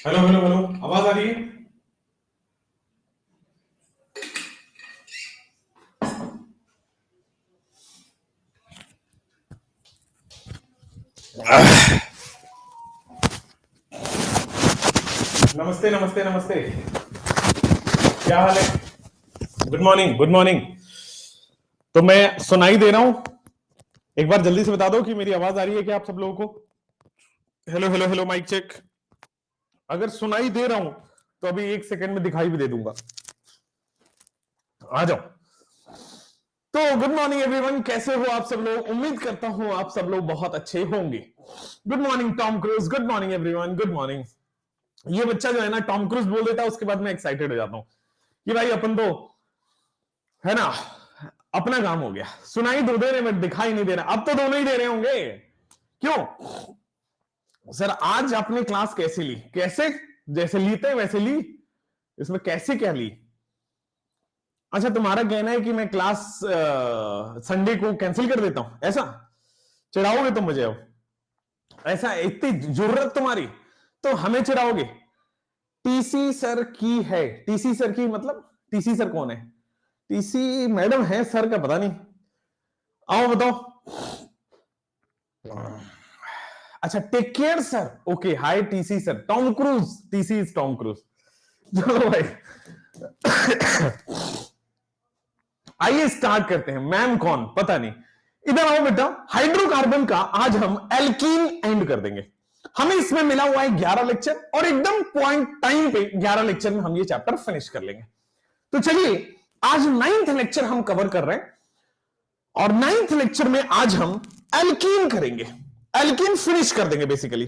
Hello hello hello, आवाज आ रही है? नमस्ते नमस्ते नमस्ते। क्या हाल है? Good morning good morning. तो मैं सुनाई दे रहा हूं? एक बार जल्दी से बता दो कि मेरी आवाज आ रही है क्या आप सब लोगों को? Hello hello hello, mic check. अगर सुनाई दे रहा हूं तो अभी एक सेकंड में दिखाई भी दे दूंगा। आ जाओ। तो गुड मॉर्निंग एवरीवन, कैसे हो आप सब लोग? उम्मीद करता हूं आप सब लोग बहुत अच्छे होंगे। Good morning Tom cruise, good morning everyone, good morning. ये बच्चा जो है ना टॉम क्रूज बोल देता है, उसके बाद मैं एक्साइटेड हो जाता हूं कि भाई अपन तो है ना, अपना काम हो गया। सुनाई दो दे रहे बट दिखाई नहीं दे रहा। अब तो दोनों ही दे रहे होंगे। क्यों सर? आज आपने क्लास कैसे ली? कैसे जैसे लीते हैं वैसे ली? इसमें कैसे क्या ली? अच्छा, तुम्हारा कहना है कि मैं क्लास संडे को कैंसिल कर देता हूं, ऐसा चिढ़ाओगे तुम मुझे? अब ऐसा इतनी जरूरत तुम्हारी तो हमें चिढ़ाओगे? टीसी सर की है। टीसी सर की मतलब टीसी सर कौन है? टीसी मैडम है, सर का पता नहीं। आओ बताओ। अच्छा, take care sir. Okay, hi TC sir. Tom Cruise, TC is Tom Cruise. चलो भाई, आइए स्टार्ट करते हैं। मैम कौन पता नहीं। इधर आओ बेटा। हाइड्रोकार्बन का आज हम एल्कीन एंड कर देंगे। हमें इसमें मिला हुआ है 11 लेक्चर और एकदम पॉइंट टाइम पे 11 लेक्चर में हम ये चैप्टर फिनिश कर लेंगे। तो चलिए, आज 9th लेक्चर हम कवर कर रहे हैं और 9th लेक्चर में आज हम एल्कीन करेंगे। एल्कीन फिनिश कर देंगे बेसिकली।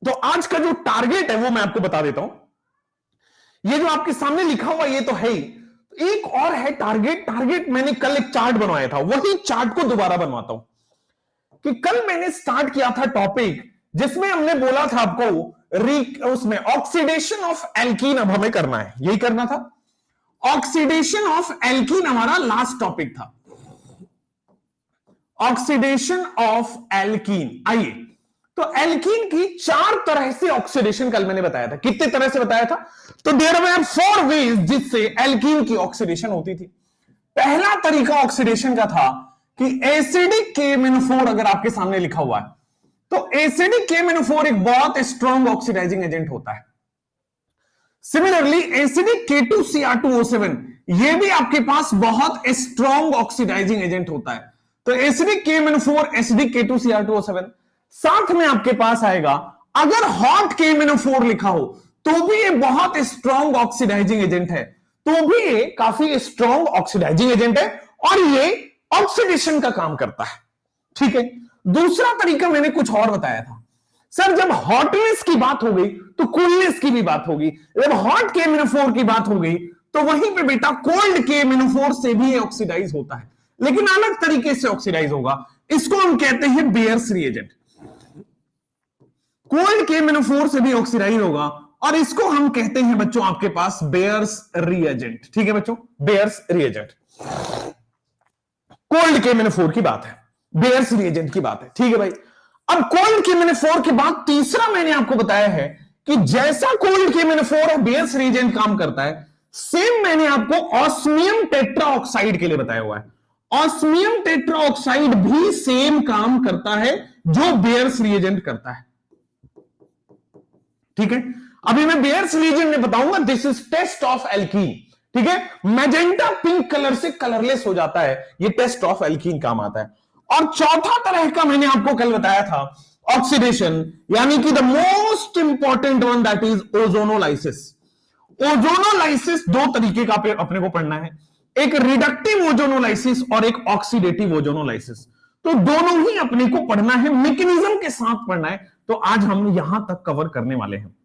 तो आज का जो टारगेट है वो मैं आपको बता देता हूं। ये जो आपके सामने लिखा हुआ ये तो है ही, एक और है टारगेट। टारगेट मैंने कल एक चार्ट बनवाया था, वही चार्ट को दोबारा बनवाता हूं कि कल मैंने स्टार्ट किया था टॉपिक जिसमें हमने बोला था आपको उसमें ऑक्सीडेशन ऑफ एल्कीन अब हमें करना है। यही करना था। ऑक्सीडेशन ऑफ एल्कीन हमारा लास्ट टॉपिक था। Oxidation of alkene. आइए, तो एल्कीन की 4 तरह से ऑक्सीडेशन कल मैंने बताया था। कितने तरह से बताया था? तो देयर वर 4 वेज जिससे एल्कीन की ऑक्सीडेशन होती थी। पहला तरीका ऑक्सीडेशन का था कि एसिडिक KMnO4 अगर आपके सामने लिखा हुआ है तो एसिडिक KMnO4 एक बहुत स्ट्रॉन्ग ऑक्सीडाइजिंग एजेंट होता है। सिमिलरली एसिडिक K2Cr2O7 ये भी आपके पास बहुत स्ट्रॉन्ग ऑक्सीडाइजिंग एजेंट होता है। तो एसिडिक KMnO4, एसिडिक K2Cr2O7। साथ में आपके पास आएगा, अगर हॉट KMnO4 लिखा हो तो भी ये बहुत स्ट्रॉन्ग ऑक्सीडाइजिंग एजेंट है। तो भी ये काफी स्ट्रॉन्ग ऑक्सीडाइजिंग एजेंट है और ये ऑक्सीडेशन का काम करता है। ठीक है। दूसरा तरीका मैंने कुछ और बताया था। सर, जब हॉटनेस की बात हो गई तो कूलनेस की भी बात होगी। जब हॉट KMnO4 की बात हो गई तो वहीं पे बेटा कोल्ड KMnO4 से भी ऑक्सीडाइज होता है, लेकिन अलग तरीके से ऑक्सीडाइज होगा। इसको हम कहते हैं बेयर्स रिएजेंट। कोल्ड KMnO4 से भी ऑक्सीडाइज होगा और इसको हम कहते हैं बच्चों आपके पास बेयर्स रिएजेंट। ठीक है बच्चों, बेयर्स रिएजेंट। कोल्ड KMnO4 की बात है, बेयर्स रिएजेंट की बात है। ठीक है भाई। अब कोल्ड KMnO4 के बाद तीसरा मैंने आपको बताया है कि जैसा कोल्ड KMnO4 है बेयर्स रिएजेंट काम करता है, सेम मैंने आपको ऑस्मियम टेट्राऑक्साइड के लिए बताया हुआ है। ऑस्मियम टेट्राऑक्साइड भी सेम काम करता है जो बेयर्स रिएजेंट करता है। ठीक है। अभी मैं बेयर्स रिएजेंट में बताऊंगा। This is test of alkene. ठीक है। मैजेंटा पिंक कलर से कलरलेस हो जाता है, ये टेस्ट ऑफ एल्कीन काम आता है। और चौथा तरह का मैंने आपको कल बताया था ऑक्सीडेशन, यानी कि the most important one, that is ozonolysis. Ozonolysis 2 तरीके का अपने को पढ़ना है, एक रिडक्टिव ओजोनोलाइसिस और एक ऑक्सीडेटिव ओजोनोलाइसिस। तो दोनों ही अपने को पढ़ना है, मैकेनिज्म के साथ पढ़ना है। तो आज हम यहां तक कवर करने वाले हैं।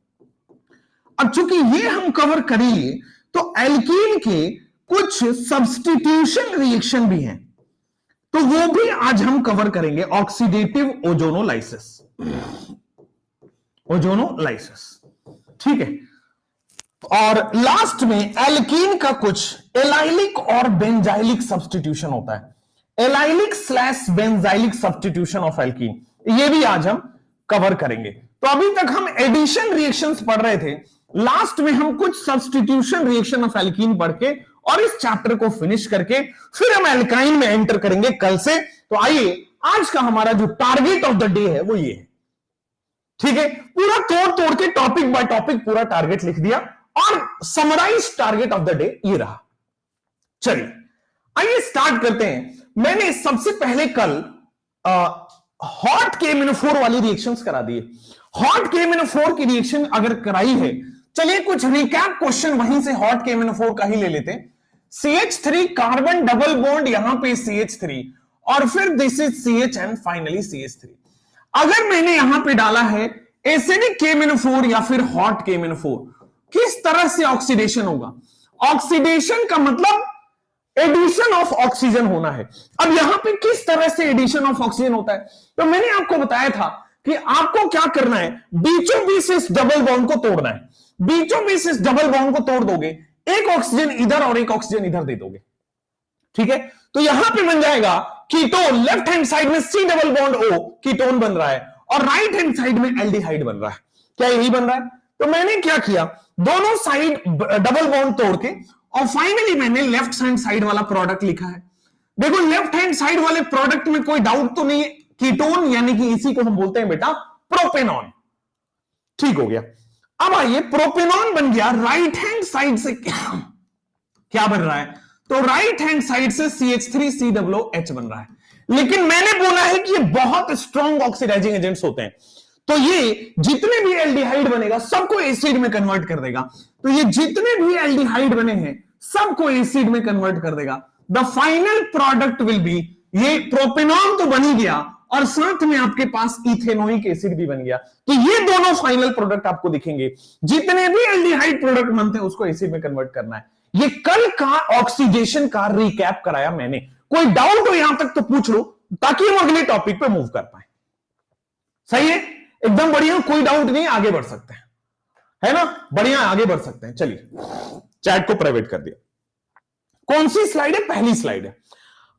अब चूंकि ये हम कवर करेंगे तो एल्कीन के कुछ सब्स्टिट्यूशन रिएक्शन भी हैं, तो वो भी आज हम कवर करेंगे। Oxidative ozonolysis, ozonolysis. ठीक है। और लास्ट में एल्कीन का कुछ एलाइलिक और बेंजाइलिक सब्स्टिट्यूशन होता है। Allylic / benzylic substitution of alkene, ये भी आज हम कवर करेंगे। तो अभी तक हम एडिशन रिएक्शंस पढ़ रहे थे, लास्ट में हम कुछ सब्स्टिट्यूशन रिएक्शन ऑफ एल्कीन पढ़ के और इस चैप्टर को फिनिश करके फिर हम एल्काइन में एंटर करेंगे कल से। तो आइए, आज का हमारा जो टारगेट ऑफ द डे है वो ये है, ठीक है। पूरा तोड़ तोड़ के टॉपिक बाय टॉपिक पूरा टारगेट लिख दिया और summarise target of the day ये रहा। चलिए आइए स्टार्ट करते हैं। मैंने सबसे पहले कल हॉट KMnO4 वाली रिएक्शंस करा दिए। हॉट KMnO4 की रिएक्शन अगर कराई है, चलिए कुछ रिकैप क्वेश्चन वहीं से हॉट KMnO4 का ही ले लेते हैं। CH3 कार्बन डबल बॉन्ड, यहां पे CH3 और फिर this is CH and finally CH3। अगर मैंने यहां पे डाला है एसिडिक KMnO4 या फिर हॉट KMnO4, किस तरह से ऑक्सीडेशन होगा? ऑक्सीडेशन का मतलब एडिशन ऑफ ऑक्सीजन होना है। अब यहां पे किस तरह से एडिशन ऑफ ऑक्सीजन होता है? तो मैंने आपको बताया था कि आपको क्या करना है, बीचों बीच इस डबल बॉन्ड को तोड़ना है। बीचों बीच इस डबल बॉन्ड को तोड़ दोगे, एक ऑक्सीजन इधर और एक ऑक्सीजन इधर दे दोगे, ठीक है। तो यहां पे बन जाएगा कीटोन, लेफ्ट हैंड साइड में C double bond O ketone बन रहा है और राइट हैंड साइड में एल्डिहाइड बन रहा है। क्या यही बन रहा है? तो मैंने क्या किया, दोनों साइड डबल बॉन्ड तोड़ के और फाइनली मैंने लेफ्ट हैंड साइड वाला प्रोडक्ट लिखा है। देखो लेफ्ट हैंड साइड वाले प्रोडक्ट में कोई डाउट तो नहीं है, कीटोन यानी कि इसी को हम बोलते हैं बेटा प्रोपेनॉन। ठीक हो गया। अब आइए, प्रोपेनॉन बन गया, राइट हैंड साइड से क्या बन रहा है? तो राइट हैंड साइड से CH3COOH बन रहा है। लेकिन मैंने बोला है कि ये बहुत स्ट्रॉन्ग ऑक्सीडाइजिंग एजेंट्स होते हैं, तो ये जितने भी एल्डिहाइड बनेगा सबको एसिड में कन्वर्ट कर देगा। तो ये जितने भी एल्डिहाइड बने हैं सबको एसिड में कन्वर्ट कर देगा। The final product will B, ये प्रोपेनॉन तो बन ही गया और साथ में आपके पास इथेनोइक एसिड भी बन गया। तो ये दोनों फाइनल प्रोडक्ट आपको दिखेंगे। जितने भी एल्डिहाइड प्रोडक्ट बनते हैं उसको एसिड में कन्वर्ट करना है। ये कल का ऑक्सीडेशन का रिकैप कराया मैंने। कोई डाउट हो यहां तक तो पूछ लो, ताकि हम अगले टॉपिक पे मूव कर पाए। सही है, एकदम बढ़िया, कोई डाउट नहीं, आगे बढ़ सकते हैं, है ना? बढ़िया, आगे बढ़ सकते हैं। चलिए, चैट को प्राइवेट कर दिया। कौन सी स्लाइड है? पहली स्लाइड है।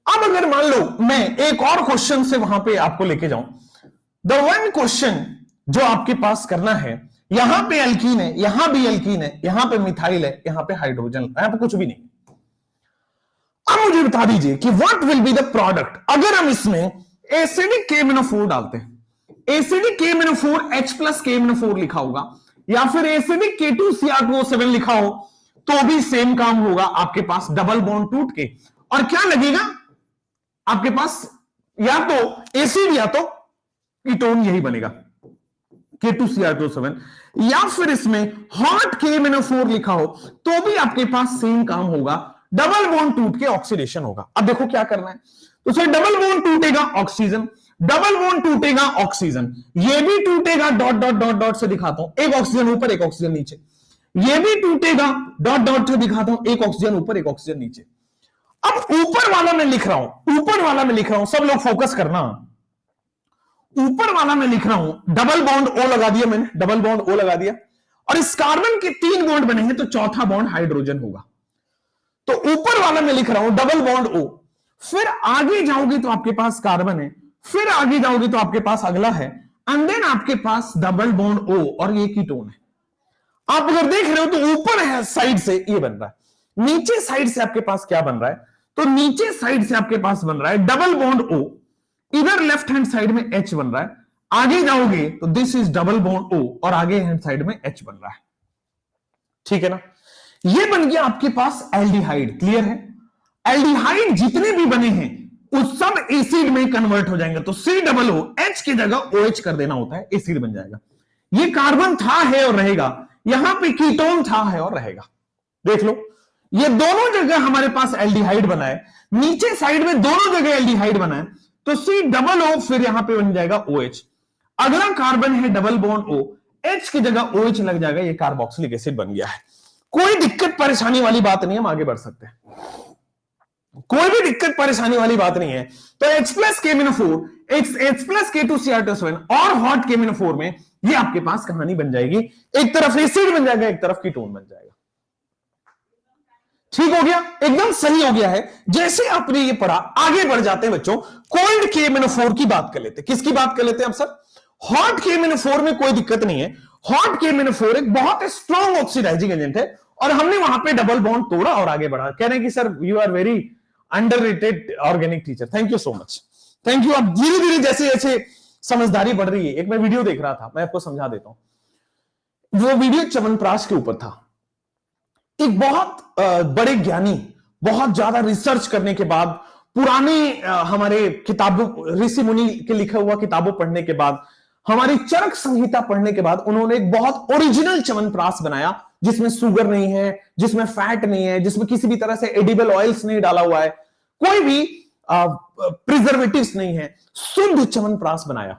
अब अगर मान लो मैं एक और क्वेश्चन से वहां पे आपको लेके जाऊं, द वन क्वेश्चन जो आपके पास करना है, यहां पे एल्कीन है, यहां भी एल्कीन है, यहां पे मिथाइल है, यहां पे हाइड्रोजन, यहां पे कुछ भी नहीं। अब मुझे बता दीजिए कि what will be the product अगर हम इसमें एसिडिक KMnO4 डालते हैं। एसिडिक KMnO4 H+ KMnO4 लिखा होगा, या फिर एसिडिक K2Cr2O7 लिखा हो तो भी सेम काम होगा। आपके पास डबल बॉन्ड टूट के और क्या लगेगा आपके पास, या तो एसिड या तो कीटोन, यही बनेगा K2Cr2O7, या फिर इसमें हॉट KMnO4 लिखा हो तो भी आपके पास सेम काम होगा, डबल बॉन्ड टूट के ऑक्सीडेशन होगा। अब देखो क्या करना है, तो सर डबल बॉन्ड टूटेगा ऑक्सीजन, डबल बॉन्ड टूटेगा ऑक्सीजन, ये भी टूटेगा, डॉट डॉट डॉट डॉट से दिखाता हूं, एक ऑक्सीजन ऊपर एक ऑक्सीजन नीचे, ये भी टूटेगा, डॉट डॉट से दिखाता हूं, एक ऑक्सीजन ऊपर एक ऑक्सीजन नीचे। अब ऊपर वाला मैं लिख रहा हूं, ऊपर वाला मैं लिख रहा हूं, सब लोग फोकस करना, ऊपर वाला मैं लिख रहा हूं, डबल बॉन्ड O लगा दिया मैंने, डबल बॉन्ड O लगा दिया, और इस कार्बन के 3 बॉन्ड बनेंगे तो चौथा बॉन्ड हाइड्रोजन होगा। तो ऊपर वाला मैं लिख रहा हूं डबल बॉन्ड O, फिर आगे जाओगे तो आपके पास कार्बन है, फिर आगे जाओगे तो आपके पास अगला है, एंड देन आपके पास डबल बॉन्ड O और ये कीटोन है। आप अगर देख रहे हो तो ऊपर है साइड से ये बन रहा है, नीचे साइड से आपके पास क्या बन रहा है, तो नीचे साइड से आपके पास बन रहा है डबल बॉन्ड O, इधर लेफ्ट हैंड साइड में H बन रहा है, आगे जाओगे तो this is double bond O और आगे हैंड साइड में H बन रहा है। ठीक है ना? ये बन गया आपके पास एल्डिहाइड। क्लियर है? एल्डिहाइड जितने भी बने हैं उस सब एसिड में कन्वर्ट हो जाएंगे। तो COO H की जगह OH कर देना होता है, एसिड बन जाएगा। ये कार्बन था, है और रहेगा, यहां पे कीटोन था, है और रहेगा। देख लो, ये दोनों जगह हमारे पास एल्डिहाइड बना है, नीचे साइड में दोनों जगह एल्डिहाइड बना है, तो COO फिर यहां पे बन जाएगा OH। अगला कार्बन है डबल बॉन्ड O, H की जगह OH लग जाएगा, ये कार्बोक्सिलिक एसिड बन गया है। कोई दिक्कत परेशानी वाली बात नहीं है, हम आगे बढ़ सकते हैं, कोई भी दिक्कत परेशानी वाली बात नहीं है। तो H+ KMnO4, H+ K2Cr2O7 और हॉट KMnO4 में ये आपके पास कहानी बन जाएगी, एक तरफ एसिड बन जाएगा, एक तरफ कीटोन बन जाएगा। ठीक हो गया? एकदम सही हो गया है। जैसे आपने ये पढ़ा, आगे बढ़ जाते हैं बच्चों, कोल्ड KMnO4 की बात कर लेते हैं। किसकी बात कर लेते हैं हम सर? हॉट KMnO4 में कोई दिक्कत नहीं है। हॉट KMnO4 एक बहुत स्ट्रॉन्ग ऑक्सीडाइजिंग एजेंट है और हमने वहां पे डबल बॉन्ड तोड़ा और आगे बढ़ा। कह रहे हैं कि sir you are very underrated organic teacher, thank you so much, thank you. अब धीरे धीरे जैसे जैसे समझदारी बढ़ रही है, एक मैं वीडियो देख रहा था, मैं आपको समझा देता हूं। वो वीडियो च्यवनप्राश के ऊपर था। एक बहुत बड़े ज्ञानी, बहुत ज्यादा रिसर्च करने के बाद, पुराने हमारे किताबों, ऋषि मुनि के लिखा हुआ किताबों पढ़ने के बाद, हमारी चरक संहिता पढ़ने के बाद उन्होंने एक बहुत ओरिजिनल च्यवनप्राश बनाया जिसमें शुगर नहीं है, जिसमें फैट नहीं है, जिसमें किसी भी तरह से एडिबल ऑयल्स नहीं डाला हुआ है, कोई भी प्रिजर्वेटिव्स नहीं है, शुद्ध च्यवनप्राश बनाया।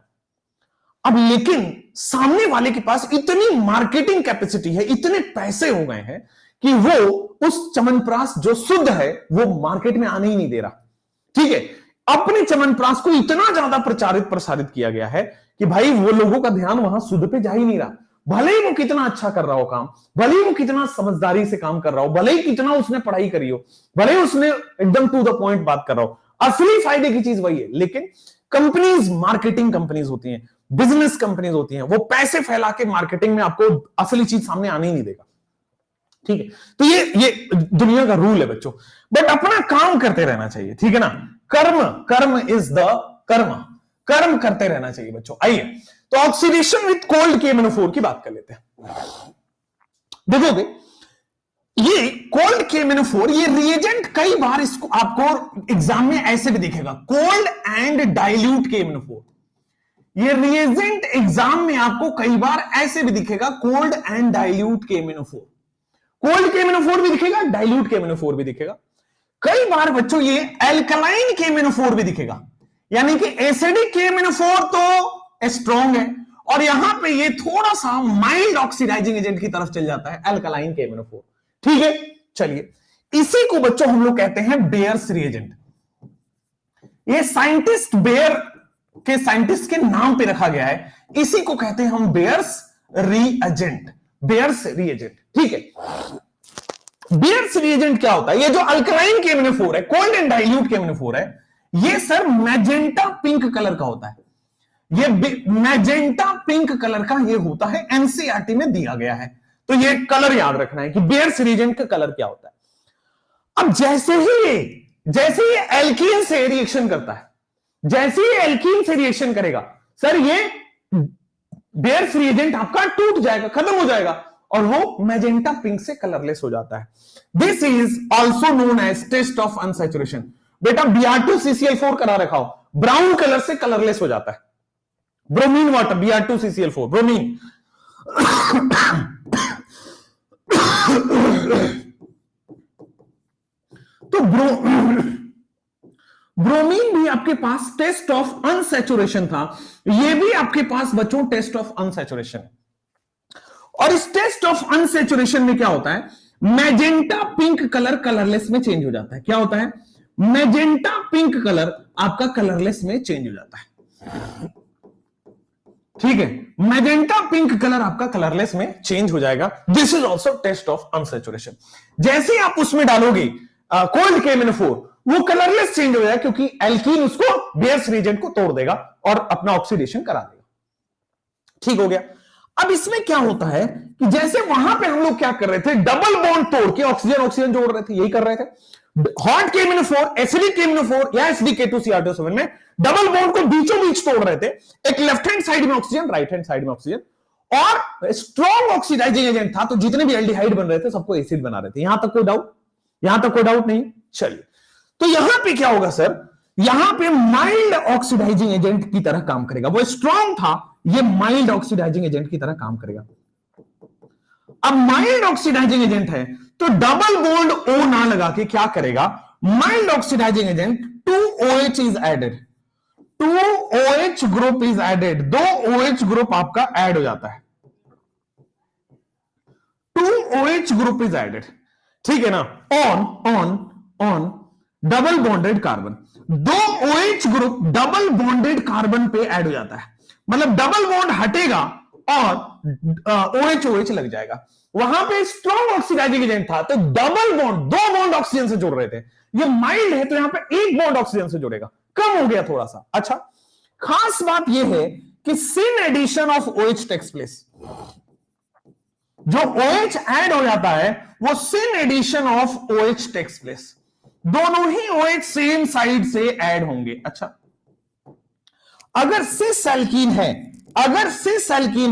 अब लेकिन सामने वाले के पास इतनी मार्केटिंग कैपेसिटी है, इतने पैसे हो गए हैं कि वो उस च्यवनप्राश जो शुद्ध है वो मार्केट में आने ही नहीं दे रहा। ठीक है, अपने च्यवनप्राश को इतना ज्यादा प्रचारित प्रसारित किया गया है कि भाई वो लोगों का ध्यान वहां शुद्ध पे जा ही नहीं रहा। भले ही वो कितना अच्छा कर रहा हो काम, भले ही वो कितना समझदारी से काम कर रहा हो, भले ही कितना उसने पढ़ाई करी हो, भले ही उसने एकदम टू द पॉइंट बात कर रहा हो, असली फायदे की चीज वही है। लेकिन कंपनीज मार्केटिंग कंपनीज होती हैं, बिजनेस कंपनीज होती हैं, वो पैसे फैला के मार्केटिंग में आपको असली चीज सामने आने ही नहीं देगा। ठीक है, तो ये दुनिया का रूल है बच्चों, बट अपना काम करते रहना चाहिए। ठीक है ना, कर्म इज द कर्म करते रहना चाहिए बच्चों। आइए तो ऑक्सीडेशन विद कोल्ड KMnO4 की बात कर लेते हैं। देखोगे ये कोल्ड KMnO4, ये रिएजेंट कई बार इसको आपको एग्जाम में ऐसे भी दिखेगा, कोल्ड एंड डाइल्यूट KMnO4। ये रिएजेंट एग्जाम में आपको कई बार ऐसे भी दिखेगा, cold and dilute KMnO4। Cold KMnO4 भी दिखेगा, डाइल्यूट KMnO4 भी दिखेगा। कई बार बच्चों ये एल्कलाइन KMnO4 भी दिखेगा, यानी कि एसिडिक KMnO4 तो स्ट्रॉन्ग है और यहां पे ये थोड़ा सा माइल्ड ऑक्सीडाइजिंग एजेंट की तरफ चल जाता है, एल्कलाइन KMnO4। ठीक है, चलिए इसी को बच्चों हम लोग कहते हैं बेयर्स रिएजेंट। ये साइंटिस्ट बेयर के साइंटिस्ट के नाम पे रखा गया है, इसी को कहते हैं हम बेयर्स रिएजेंट, बेयर्स रिएजेंट। ठीक है, बेयर्स रिएजेंट क्या होता है? ये जो अल्कलाइन KMnO4 है, कोल्ड एंड डाइल्यूट KMnO4 है, ये सर मैजेंटा पिंक कलर का होता है। ये मैजेंटा पिंक कलर का ये होता है, एनसीईआरटी में दिया गया है, तो ये कलर याद रखना है कि बेयर्स रिएजेंट का कलर क्या होता है। अब जैसे ही एल्कीन से रिएक्शन करता है, जैसे ही एल्कीन से रिएक्शन करेगा सर, ये बेयर्स रिएजेंट आपका टूट जाएगा, खत्म हो जाएगा और वो मैजेंटा पिंक से कलरलेस हो जाता है। This is also known as test of unsaturation. बेटा Br2CCl4 करा रखा हो, ब्राउन कलर से कलरलेस हो जाता है। Bromine water, Br2CCl4 bromine. तो ब्रोमीन भी आपके पास टेस्ट ऑफ अनसैचुरेशन था, ये भी आपके पास बच्चों टेस्ट ऑफ अनसैचुरेशन। और इस टेस्ट ऑफ अनसैचुरेशन में क्या होता है? मैजेंटा पिंक कलर कलरलेस में चेंज हो जाता है। क्या होता है? मैजेंटा पिंक कलर आपका कलरलेस में चेंज हो जाता है। ठीक है, मैजेंटा पिंक कलर आपका कलरलेस में चेंज हो जाएगा। This is also test of unsaturation. जैसे ही आप उसमें डालोगे कोल्ड KMnO4, वो कलरलेस चेंज हो जाएगा क्योंकि एल्कीन उसको बेयर्स रिएजेंट को तोड़ देगा और अपना ऑक्सीडेशन करा देगा। ठीक हो गया। अब इसमें क्या होता है कि जैसे वहां पे हम लोग क्या कर रहे थे, डबल बॉन्ड तोड़ के ऑक्सीजन ऑक्सीजन जोड़ रहे थे, यही कर रहे थे। हॉट KMnO4, एसिडिक KMnO4 या SdK2Cr2SO7 में डबल बॉन्ड को बीचों बीच तोड़ रहे थे। एक लेफ्ट हैंड साइड में ऑक्सीजन, राइट हैंड साइड में ऑक्सीजन, और स्ट्रॉन्ग ऑक्सीडाइजिंग एजेंट था, तो जितने भी एल्डिहाइड बन रहे थे सबको एसिड बना रहे थे। यहां तक कोई डाउट नहीं। चलिए, तो यहां पे क्या होगा सर? यहां पे माइल्ड ऑक्सीडाइजिंग एजेंट की तरह काम करेगा। वो स्ट्रॉन्ग था, ये माइल्ड ऑक्सीडाइजिंग एजेंट की तरह काम करेगा। अब माइल्ड ऑक्सीडाइजिंग एजेंट है तो डबल बॉन्ड O ना लगा के क्या करेगा? Mild oxidising agent 2OH is added, 2OH group is added, 2 OH group आपका ऐड हो जाता है, 2OH ग्रुप इज एडेड। ठीक है ना? On double bonded carbon, 2 OH group double bonded carbon पे ऐड हो जाता है। मतलब डबल बॉन्ड हटेगा और OH लग जाएगा। वहां पे स्ट्रॉन्ग ऑक्सीडाइजिंग एजेंट था तो डबल बॉन्ड, 2 बॉन्ड ऑक्सीजन से जोड़ रहे थे। ये माइल्ड है तो यहां पे 1 बॉन्ड ऑक्सीजन से जुड़ेगा, कम हो गया थोड़ा सा। अच्छा, खास बात यह है कि syn addition of OH takes place. जो OH ऐड हो जाता है वो syn addition of OH takes place. दोनों ही OH सेम साइड से ऐड होंगे। अच्छा, अगर सिस एल्कीन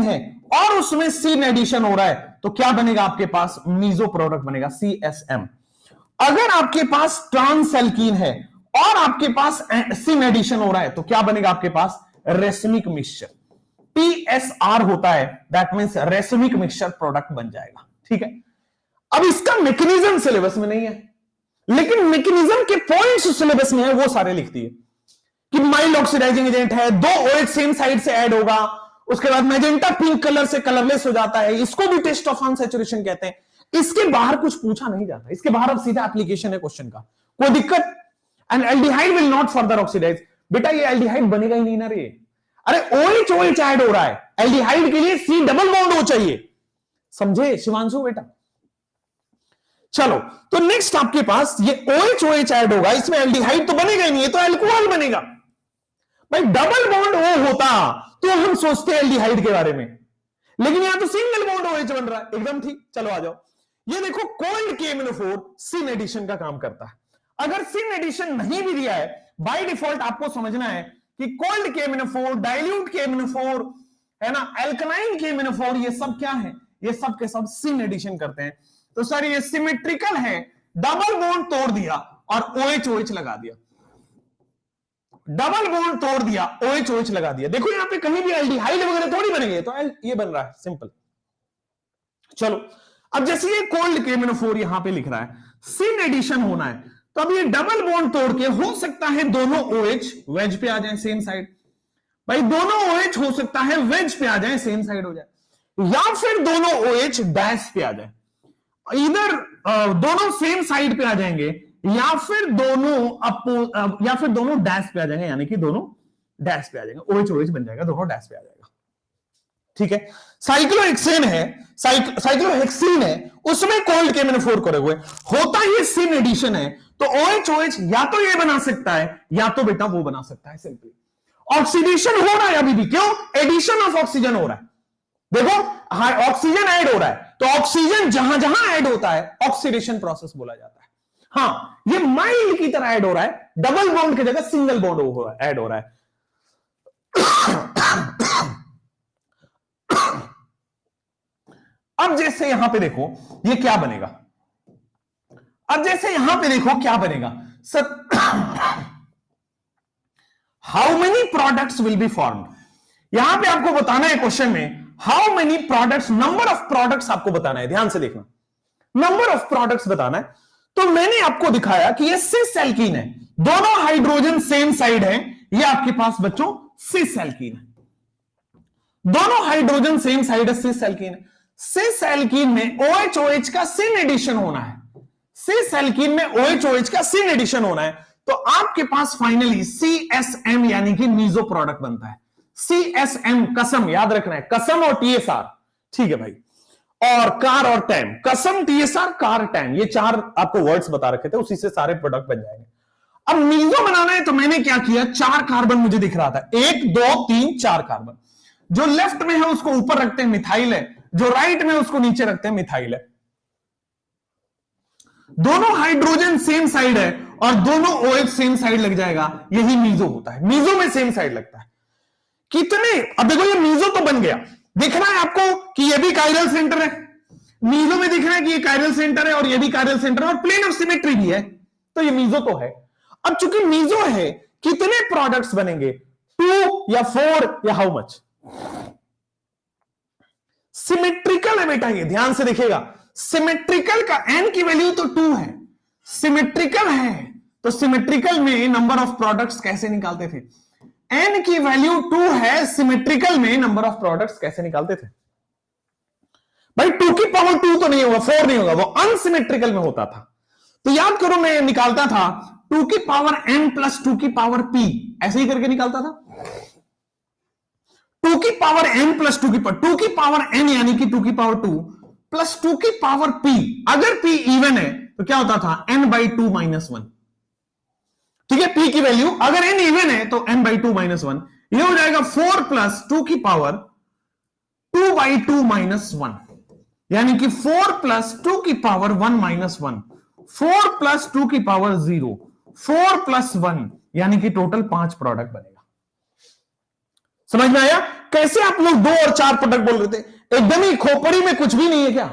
है और उसमें सिन एडिशन हो रहा है तो क्या बनेगा आपके पास? मीजो प्रोडक्ट बनेगा, CSM। अगर आपके पास ट्रांस एल्कीन है और आपके पास सिन एडिशन हो रहा है तो क्या बनेगा आपके पास? रेसमिक मिक्सचर, TSR होता है, that means racemic mixture product बन जाएगा। ठीक है, अब इसका मैकेनिज्म सिलेबस में नहीं है, लेकिन मैकेनिज्म के पॉइंट्स सिलेबस में है, वो सारे लिखती है कि माइल्ड ऑक्सीडाइजिंग एजेंट है, दो OH सेम साइड से ऐड होगा, उसके बाद मैजेंटा पिंक कलर से कलरलेस हो जाता है, इसको भी टेस्ट ऑफ अनसैचुरेशन कहते हैं। इसके बाहर कुछ पूछा नहीं जाता, इसके बाहर अब सीधा एप्लीकेशन है क्वेश्चन का, कोई दिक्कत। And aldehyde will not further oxidise, बेटा ये एल्डिहाइड बनेगा ही नहीं ना रे। अरे OH ऐड हो रहा है, एल्डिहाइड के लिए C डबल बॉन्ड हो चाहिए, समझे शिवांशु बेटा? चलो, तो नेक्स्ट आपके पास ये OH ऐड होगा, इसमें एल्डिहाइड तो बनेगा ही नहीं, ये तो अल्कोहल बनेगा। भाई डबल बॉन्ड O होता तो हम सोचते हैं एल्डिहाइड के बारे में, लेकिन यहां तो सिंगल बॉन्ड OH बन रहा है, एकदम ठीक। चलो आ जाओ, ये देखो कोल्ड KMnO4 सिन एडिशन का काम करता है। अगर सिन एडिशन नहीं भी दिया है, बाय डिफॉल्ट आपको समझना है कि कोल्ड KMnO4, डाइल्यूट KMnO4 है ना, एल्कलाइन KMnO4, ये सब क्या है? ये सब के सब सिन एडिशन करते हैं। तो सर ये सिमेट्रिकल है, डबल बॉन्ड तोड़ दिया और OH लगा दिया, डबल बॉन्ड तोड़ दिया, OH लगा दिया। देखो यहां पे कहीं भी एल्डिहाइड वगैरह थोड़ी बनेंगे, तो ये बन रहा है, सिंपल। चलो, अब जैसे ये कोल्ड KMnO4 यहां पे लिख रहा है, सिन एडिशन होना है, तो अब ये डबल बॉन्ड तोड़ के हो सकता है दोनों OH वेज पे आ जाए, सेम साइड। भाई दोनों OH हो सकता है वेज पे आ जाए, सेम साइड हो जाए, या फिर दोनों OH डैश पे आ जाए। इधर दोनों सेम साइड पे आ जाएंगे, या फिर दोनों डैश पे आ जाएंगे, यानी कि दोनों डैश पे आ जाएंगे, OH बन जाएगा, दोनों डैश पे आ जाएगा। ठीक है, साइक्लोहेक्सेन है, उसमें कोल्ड KMnO4 करे हुए होता, ये सिन एडिशन है, तो OH या तो ये बना सकता है या तो बेटा वो बना सकता है, सिंपली। ऑक्सीडेशन हो रहा है अभी भी, क्यों? एडिशन ऑफ ऑक्सीजन हो रहा है। देखो ऑक्सीजन ऐड हो रहा है, तो ऑक्सीजन जहां जहां ऐड होता है ऑक्सीडेशन प्रोसेस बोला जाता है। हाँ, ये माइल्ड की तरह ऐड हो रहा है, डबल बॉन्ड की जगह सिंगल बॉन्ड ऐड हो रहा है। अब जैसे यहां पे देखो ये क्या बनेगा, sir how many products will be formed. यहां पे आपको बताना है क्वेश्चन में, how many products, number of products आपको बताना है, ध्यान से देखना, नंबर ऑफ प्रोडक्ट्स बताना है। तो मैंने आपको दिखाया कि ये सिस एल्कीन है, दोनों हाइड्रोजन सेम साइड है, ये आपके पास बच्चों सिस एल्कीन है, दोनों हाइड्रोजन सेम साइड है, सिस एल्कीन है। सिस एल्कीन में OH का सिन एडिशन होना है, सिस एल्कीन में OH का सिन एडिशन होना है, तो आपके पास फाइनली CSM यानी कि मीजो प्रोडक्ट बनता है। CSM कसम याद रखना है, कसम और TSR, ठीक है भाई, और कार और टैम, कसम TSR कार टैम, ये चार आपको वर्ड्स बता रखे थे, उसी से सारे प्रोडक्ट बन जाएंगे। अब मीजो बनाना है तो मैंने क्या किया, 4 कार्बन मुझे दिख रहा था, 1 2 3 4 कार्बन, जो लेफ्ट में है उसको ऊपर रखते हैं मिथाइल है, जो राइट में उसको नीचे रखते हैं मिथाइल है। दोनों हाइड्रोजन सेम साइड है और दोनों OH सेम साइड लग जाएगा, यही मीजो होता है, मीजो में सेम साइड लगता है। कितने, अब देखो ये मीजो तो बन गया, दिख रहा है आपको कि ये भी कायरल सेंटर है, मीजो में दिख रहा है कि ये कायरल सेंटर है और ये भी कायरल सेंटर है और प्लेन ऑफ सिमेट्री भी है, तो ये मीजो तो है। अब चूंकि मीजो है, कितने प्रोडक्ट्स बनेंगे, 2 या 4 या हाउ मच? सिमेट्रिकल है बेटा, ये ध्यान से देखिएगा, सिमेट्रिकल का n की वैल्यू तो 2 है, सिमेट्रिकल है तो सिमेट्रिकल में नंबर ऑफ प्रोडक्ट्स कैसे निकालते थे? n की वैल्यू 2 है, सिमेट्रिकल में नंबर ऑफ प्रोडक्ट्स कैसे निकालते थे भाई? 2 की पावर 2 तो नहीं होगा, 4 नहीं होगा, वो अनसिमेट्रिकल में होता था। तो याद करो मैं निकालता था 2 की पावर n प्लस 2 की पावर p, ऐसे ही करके निकालता था। 2 की पावर n प्लस 2 की पावर n यानी कि 2 की पावर 2 प्लस 2 की पावर p, अगर p इवन है तो क्या होता था, n/2 - 1। ठीक है, p की वैल्यू अगर n इवन है तो n/2 - 1, ये हो जाएगा 4 प्लस 2 की पावर 2/2 माइनस 1, यानी कि 4 प्लस 2 की पावर 1 माइनस 1, 4 प्लस 2 की पावर 0, 4 प्लस 1, यानी कि टोटल 5 प्रोडक्ट बनेगा। समझ में आया? कैसे आप लोग 2 और 4 प्रोडक्ट बोल रहे थे? एकदम ही खोपड़ी में कुछ भी नहीं है क्या?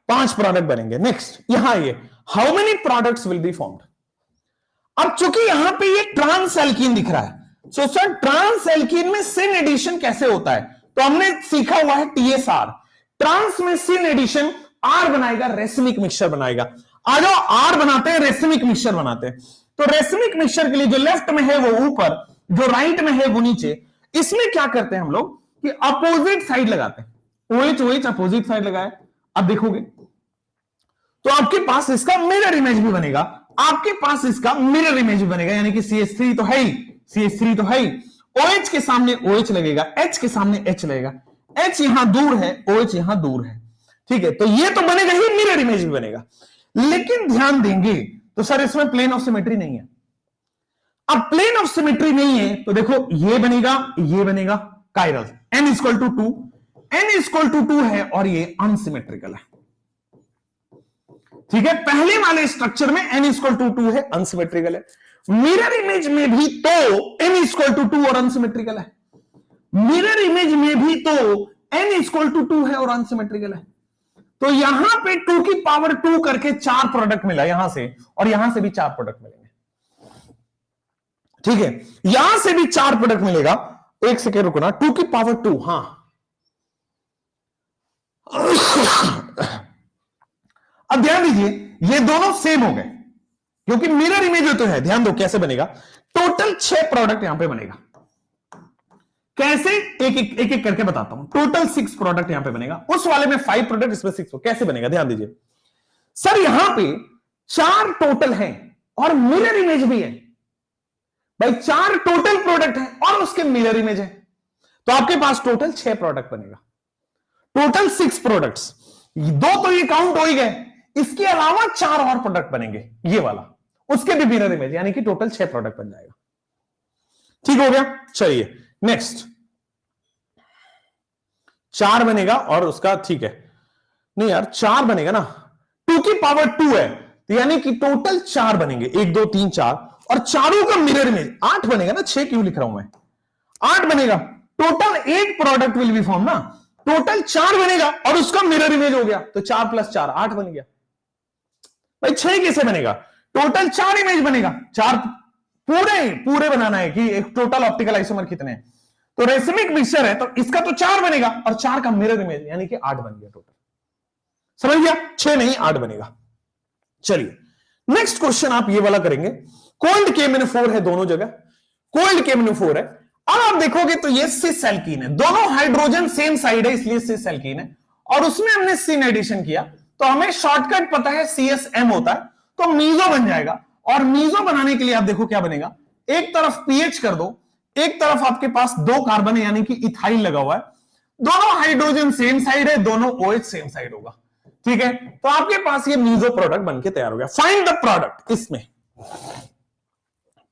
5 प्रोडक्ट बनेंगे। नेक्स्ट यहां ये how many products will be formed. अब चूंकि यहां पे ये ट्रांस एल्कीन दिख रहा है, सो सर ट्रांस एल्कीन में सिन एडिशन कैसे होता है? तो हमने सीखा हुआ है टीएसआर। ट्रांस में सिन एडिशन आर बनाएगा, रेसिमिक मिक्सचर बनाएगा। आ जाओ आर बनाते हैं, रेसिमिक मिक्सचर बनाते हैं। तो रेसिमिक मिक्सचर के लिए जो लेफ्ट में है वो ऊपर, जो राइट में है वो नीचे। इसमें क्या करते हैं हम लोग कि अपोजिट साइड लगाते हैं। OH OH अपोजिट साइड लगाए। अब देखोगे तो आपके पास इसका मिरर इमेज भी बनेगा, आपके पास इसका मिरर इमेज भी बनेगा, यानी कि CH3 तो है ही, CH3 तो है ही। OH के सामने OH लगेगा, H के सामने H लगेगा। H यहां दूर है, OH यहां दूर है, ठीक है। तो ये तो बनेगा ही, मिरर इमेज भी बनेगा। लेकिन ध्यान देंगे तो सर इसमें प्लेन ऑफ सिमेट्री नहीं है। अब प्लेन ऑफ सिमेट्री नहीं है तो देखो ये बनेगा, ये बनेगा chiral, n equal to 2, n equal to 2 है और ये अनसिमेट्रिकल है, ठीक है। पहले वाले स्ट्रक्चर में n इक्वल टू 2 है, अनसिमेट्रिकल है। मिरर इमेज में भी तो n इक्वल टू 2 और अनसिमेट्रिकल है। मिरर इमेज में भी तो n इक्वल टू 2 है और अनसिमेट्रिकल है। तो यहां पे 2 की पावर 2 करके 4 प्रोडक्ट मिला यहां से, और यहां से भी 4 प्रोडक्ट मिलेंगे, ठीक है। यहां से भी 4 प्रोडक्ट मिलेगा। एक सेकेंड रुको ना, 2 की पावर 2, हां अब ध्यान दीजिए ये दोनों सेम हो गए क्योंकि मिरर इमेज तो है। ध्यान दो कैसे बनेगा। टोटल 6 प्रोडक्ट यहां पे बनेगा। कैसे? एक एक करके बताता हूं। टोटल 6 प्रोडक्ट यहां पे बनेगा। उस वाले में 5 प्रोडक्ट, इसमें 6। कैसे बनेगा ध्यान दीजिए। सर यहां पे 4 टोटल हैं और मिरर इमेज भी है। भाई 4 टोटल प्रोडक्ट है और उसके मिरर इमेज है, तो आपके पास टोटल 6 प्रोडक्ट बनेगा। टोटल 6 प्रोडक्ट्स, 2 तो ये काउंट हो ही गए, इसके अलावा 4 और प्रोडक्ट बनेंगे, ये वाला, उसके भी मिरर इमेज, यानी कि टोटल 6 प्रोडक्ट बन जाएगा। ठीक हो गया। चलिए नेक्स्ट 4 बनेगा और उसका, ठीक है नहीं यार 4 बनेगा ना, 2 की पावर 2 है तो यानी कि टोटल 4 बनेंगे, 1 2 3 4, और चारों का मिरर इमेज 8 बनेगा ना, 6 क्यों लिख रहा हूं मैं, 8 बनेगा। Total 8 product will B form ना, टोटल 4 बनेगा और उसका मिरर इमेज हो गया, तो 4 प्लस 4 8 बन गया। भाई 6 कैसे बनेगा? टोटल 4 इमेज बनेगा, 4 पूरे बनाना है कि एक टोटल ऑप्टिकल आइसोमर कितने हैं। तो रेसिमिक मिक्सचर है तो इसका तो 4 बनेगा और 4 का मिरर इमेज यानी कि 8 बन गया टोटल। समझ गया? 6 नहीं 8 बनेगा। चलिए नेक्स्ट क्वेश्चन आप ये वाला करेंगे। कोल्ड KMnO4 है दोनों जगह, कोल्ड KMnO4 है। अब आप देखोगे तो ये सिस एल्कीन है, दोनों हाइड्रोजन सेम साइड है इसलिए सिस एल्कीन है, और उसमें हमने सिन एडिशन किया तो हमें शॉर्टकट पता है CSM होता है, तो मीजो बन जाएगा। और मीजो बनाने के लिए आप देखो क्या बनेगा, एक तरफ PH कर दो, एक तरफ आपके पास 2 कार्बन है यानी कि इथाइल लगा हुआ है, दोनों हाइड्रोजन सेम साइड है, दोनों OH सेम साइड होगा, ठीक है। तो आपके पास ये मीजो प्रोडक्ट बनके तैयार हो गया। फाइंड द प्रोडक्ट इसमें,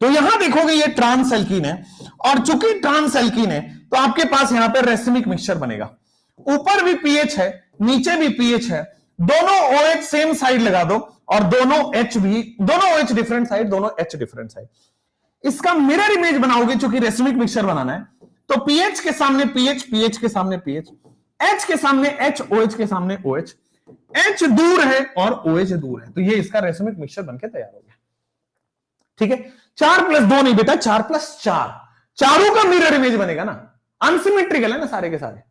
तो यहां देखोगे ये ट्रांस एल्कीन है, और चूंकि ट्रांस एल्कीन है तो आपके पास यहां पे रेसिमिक मिक्सचर बनेगा। ऊपर भी पीएच है, नीचे भी पीएच है, दोनों OH सेम साइड लगा दो और दोनों H भी, दोनों OH डिफरेंट साइड, दोनों H डिफरेंट साइड। इसका मिरर इमेज बनाओगे, चूंकि रेसिमिक मिक्सचर बनाना है, तो पीएच के सामने पीएच, पीएच के सामने पीएच, H के सामने H, OH के सामने OH, H दूर है और OH दूर है, तो ये इसका रेसिमिक मिक्सचर बनके तैयार हो गया। ठीक है, 4 प्लस 2 नहीं बेटा, 4 प्लस 4, चारों का मिरर इमेज बनेगा ना, अनसिमेट्रिकल है ना सारे के सारे।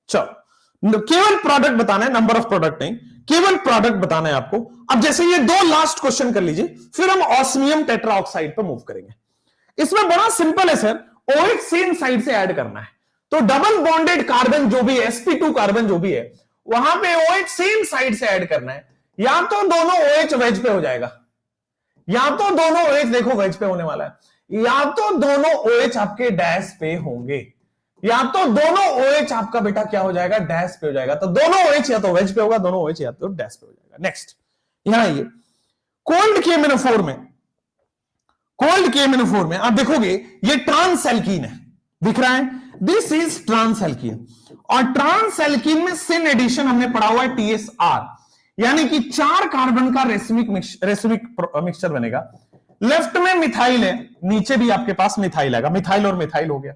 चलो केवल प्रोडक्ट बताना है, नंबर ऑफ प्रोडक्ट नहीं, केवल प्रोडक्ट बताना है आपको। अब जैसे ये 2 लास्ट क्वेश्चन कर लीजिए, फिर हम ऑस्मियम टेट्राऑक्साइड पर मूव करेंगे। इसमें बड़ा सिंपल है सर, OH सेम साइड से ऐड करना है, तो डबल बॉन्डेड कार्बन जो भी है, sp2 कार्बन जो भी है, वहां पे OH सेम साइड से ऐड करना है। या तो दोनों OH वेज पे हो जाएगा, या तो दोनों OH देखो वेज पे होने वाला है, या तो दोनों OH आपके डैश पे होंगे, या तो दोनों OH आपका बेटा क्या हो जाएगा, डैश पे हो जाएगा। तो दोनों OH या तो वेज पे होगा, दोनों OH या तो डैश पे हो जाएगा। नेक्स्ट यहां ये कोल्ड KMnO4 में कोल्ड KMnO4 में आप देखोगे ये ट्रांस एल्कीन है, दिख रहा है, दिस इज ट्रांस एल्कीन। और ट्रांस एल्कीन में सिन एडिशन हमने पढ़ा हुआ है TSR, यानी कि 4 कार्बन का रेसिमिक मिक्सचर बनेगा। लेफ्ट में मिथाइल है, नीचे भी आपके पास मिथाइल आएगा, मिथाइल और मिथाइल हो गया।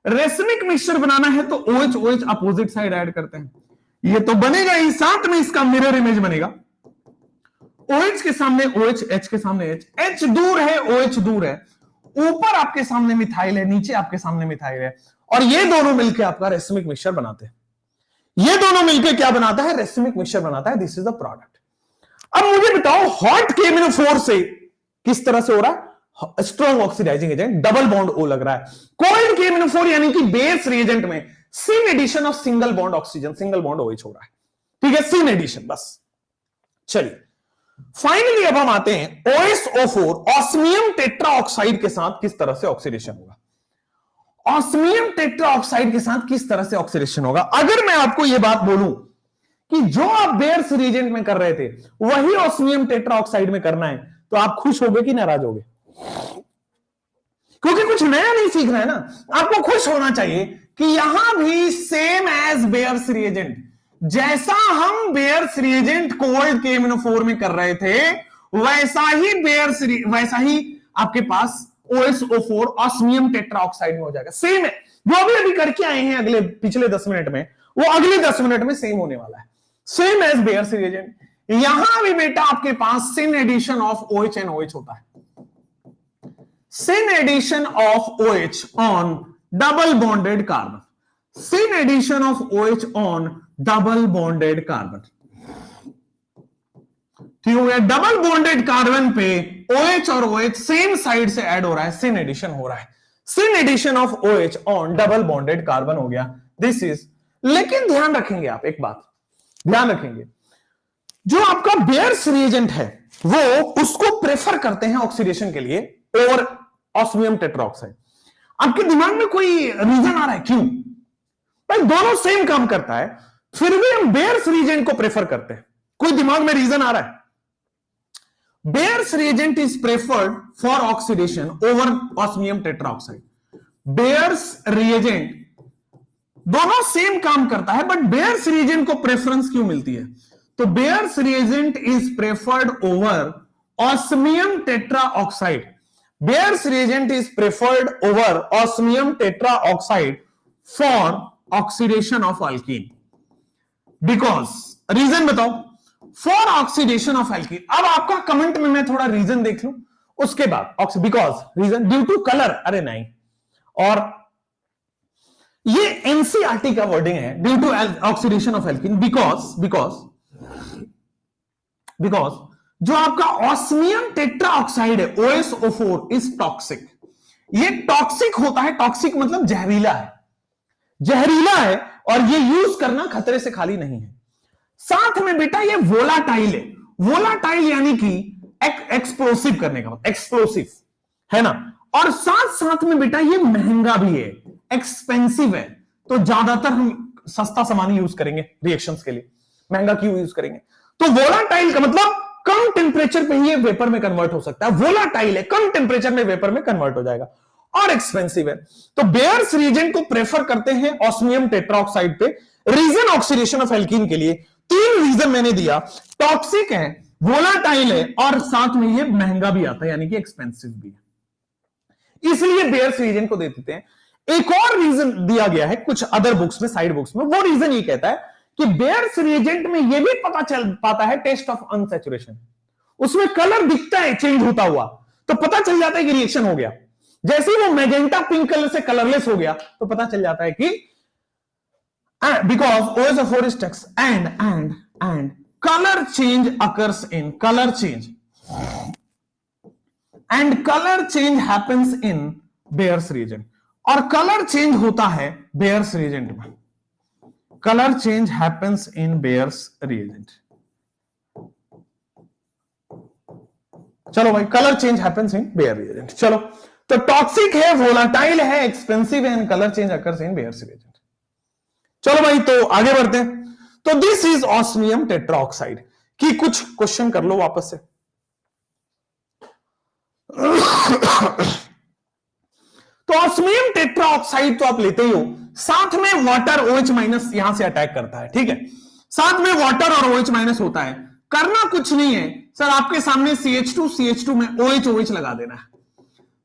रेसिमिक मिक्सचर बनाना है तो OH OH opposite side add करते हैं, ये तो बनेगा ही, साथ में इसका मिरर इमेज बनेगा। OH के सामने OH, H के सामने H, H दूर है, OH दूर है, ऊपर आपके सामने मिथाइल है, नीचे आपके सामने मिथाइल है, और ये दोनों मिलकर आपका रेसिमिक मिक्सचर बनाते हैं। ये दोनों मिलकर क्या बनाता है? रेसिमिक मिक्सचर बनाता है। This is the product. अब मुझे बताओ हॉट KMnO4 से किस तरह से हो रहा है? Strong oxidising agent, double bond O लग रहा है। कोल्ड KMnO4 यानी कि बेस रिएजेंट में syn addition of single bond oxygen, single bond OH हो रहा है, ठीक है, सिन एडिशन बस। चलिए फाइनली अब हम आते हैं OSO4 ऑस्मियम टेट्राऑक्साइड के साथ किस तरह से ऑक्सीडेशन होगा। ऑस्मियम टेट्राऑक्साइड के साथ किस तरह से ऑक्सीडेशन होगा। अगर मैं आपको यह बात बोलूं कि जो आप बेयर्स रिएजेंट में कर रहे थे वही ऑस्मियम टेट्राऑक्साइड में करना है, तो आप खुश होगे कि नाराज होगे? क्योंकि कुछ नया नहीं सीख रहा है ना, आपको खुश होना चाहिए कि यहां भी सेम एज बेयर्स रिएजेंट, जैसा हम बेयर्स रिएजेंट कोल्ड KMnO4 में कर रहे थे वैसा ही आपके पास OSO4 ऑस्मियम टेट्राऑक्साइड में हो जाएगा। सेम है, जो अभी करके आए हैं पिछले 10 मिनट में, वो अगले 10 मिनट में सेम होने वाला है, सेम एज बेयर्स रिएजेंट। यहां भी बेटा आपके पास syn addition of OH and OH होता है, sin addition of OH on double bonded carbon, sin addition of OH on double bonded carbon, ठीक हो गया। डबल बॉन्डेड कार्बन पे OH और OH सेम साइड से ऐड हो रहा है, सिन एडिशन हो रहा है, syn addition of OH on double bonded carbon हो गया। दिस इज, लेकिन ध्यान रखेंगे आप एक बात, ध्यान रखेंगे, जो आपका बेयर्स रिएजेंट है वो उसको प्रेफर करते हैं ऑक्सीडेशन के लिए और ऑस्मियम टेट्राऑक्साइड। आपके दिमाग में कोई रीजन आ रहा है क्यों? भाई दोनों सेम काम करता है, फिर भी हम बेयर्स रिएजेंट को प्रेफर करते हैं। कोई दिमाग में रीजन आ रहा है? Bears reagent is preferred for oxidation over osmium tetroxide. Bears reagent दोनों सेम काम करता है, बट बेयर्स रिएजेंट को प्रेफरेंस क्यों मिलती है? तो bears reagent is preferred over osmium tetroxide. Beer's reagent is preferred over osmium tetraoxide for oxidation of alkene. Because reason बताओ, for oxidation of alkene। अब आपका कमेंट में मैं थोड़ा रीजन देख लूं, उसके बाद because reason due to color, अरे नहीं, और ये NCERT का वर्डिंग है, due to oxidation of alkene, because जो आपका ऑस्मियम टेट्राऑक्साइड है OSO4 इज टॉक्सिक। ये टॉक्सिक होता है, टॉक्सिक मतलब जहरीला है, जहरीला है, और ये यूज करना खतरे से खाली नहीं है। साथ में बेटा ये वोलाटाइल है, वोलाटाइल यानी कि एक्सप्लोसिव करने का मतलब, एक्सप्लोसिव है ना, और साथ साथ में बेटा ये महंगा भी है, एक्सपेंसिव है। तो ज्यादातर हम सस्ता सामान यूज करेंगे रिएक्शंस के लिए, महंगा क्यों यूज करेंगे? तो वोलाटाइल का मतलब कम टेम्परेचर पे ही ये वेपर में कन्वर्ट हो सकता है, वोलाटाइल है, कम टेम्परेचर में वेपर में कन्वर्ट हो जाएगा, और एक्सपेंसिव है। तो बेयर्स रिएजेंट को प्रेफर करते हैं ऑस्मियम टेट्राऑक्साइड पे। रीजन ऑक्सीडेशन ऑफ एल्कीन के लिए 3 रीजन मैंने दिया, टॉक्सिक है, वोलाटाइल है, और साथ में ये महंगा भी आता है, यानी कि एक्सपेंसिव भी है, इसलिए बेयर्स रिएजेंट को दे देते हैं। एक और रीजन दिया गया है कुछ अदर बुक्स में, साइड बुक्स में, वो रीजन ये कहता है कि बेयर्स रिएजेंट में यह भी पता चल पाता है टेस्ट ऑफ अनसैचुरेशन, उसमें कलर दिखता है चेंज होता हुआ, तो पता चल जाता है कि रिएक्शन हो गया। जैसे ही वो मैजेंटा पिंक कलर से कलरलेस हो गया तो पता चल जाता है कि because OSO4 is toxic and color change occurs in color change and color change happens in bears reagent, और कलर चेंज होता है बेयर्स रिएजेंट में, color change happens in Bayer's reagent। चलो भाई, colour change happens in Bayer reagent। चलो, तो toxic है, volatile है, एक्सपेंसिव है, and colour change occurs in Bayer's reagent। चलो भाई, तो आगे बढ़ते हैं। तो दिस इज ऑस्मियम टेट्राऑक्साइड की कुछ क्वेश्चन कर लो वापस से। तो ऑस्मियम टेट्राऑक्साइड तो आप लेते ही हो, साथ में वाटर OH माइनस यहां से अटैक करता है, ठीक है, साथ में वाटर और OH माइनस होता है। करना कुछ नहीं है सर, आपके सामने CH2 में OH लगा देना है,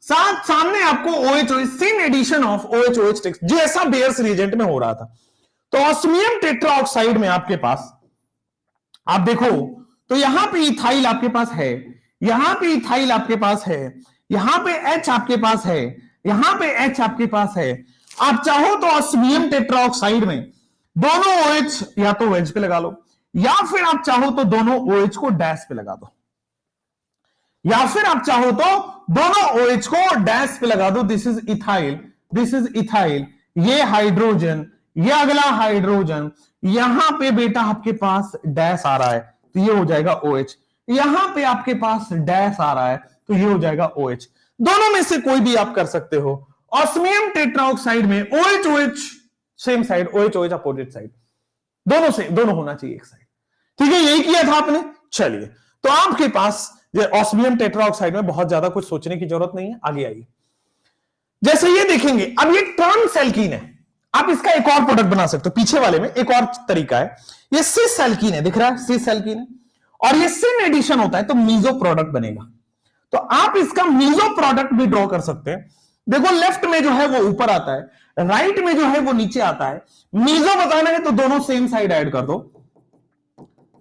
साथ सामने आपको OH syn addition of OH takes, जैसा बेयर्स रिएजेंट में हो रहा था। तो ऑस्मियम टेट्राऑक्साइड में आपके पास आप देखो तो यहां पे इथाइल आपके पास है, यहां पे इथाइल आपके पास है, यहां पे H आपके पास है, यहां पे H आपके पास है। आप चाहो तो ऑस्मियम टेट्राऑक्साइड में दोनों OH या तो वेज पे लगा लो, या फिर आप चाहो तो दोनों OH को डैश पे लगा दो, या फिर आप चाहो तो दोनों OH को डैश पे लगा दो। This is ethyl, this is ethyl, ये हाइड्रोजन, ये अगला हाइड्रोजन, यहां पे बेटा आपके पास डैश आ रहा है तो ये हो जाएगा OH, यहां पे आपके पास डैश आ रहा है तो ये हो जाएगा OH। दोनों में से कोई भी आप कर सकते हो। ऑस्मियम टेट्राऑक्साइड में OH same side, OH opposite side, दोनों होना चाहिए एक साइड, ठीक है, यही किया था आपने। चलिए, तो आपके पास ऑस्मियम टेट्राऑक्साइड में बहुत ज्यादा कुछ सोचने की जरूरत नहीं है, आगे आइए। जैसे ये देखेंगे, अब ये ट्रांस एल्कीन है, आप इसका एक और प्रोडक्ट बना सकते हो, पीछे वाले में एक और तरीका है, ये सिस एल्कीन है, दिख रहा है सिस एल्कीन है, और ये सिन एडिशन होता है तो मीजो प्रोडक्ट बनेगा। तो आप इसका मीजो प्रोडक्ट भी ड्रॉ कर सकते हैं। देखो लेफ्ट में जो है वो ऊपर आता है, राइट में जो है वो नीचे आता है। मीजो बताना है तो दोनों सेम साइड ऐड कर दो,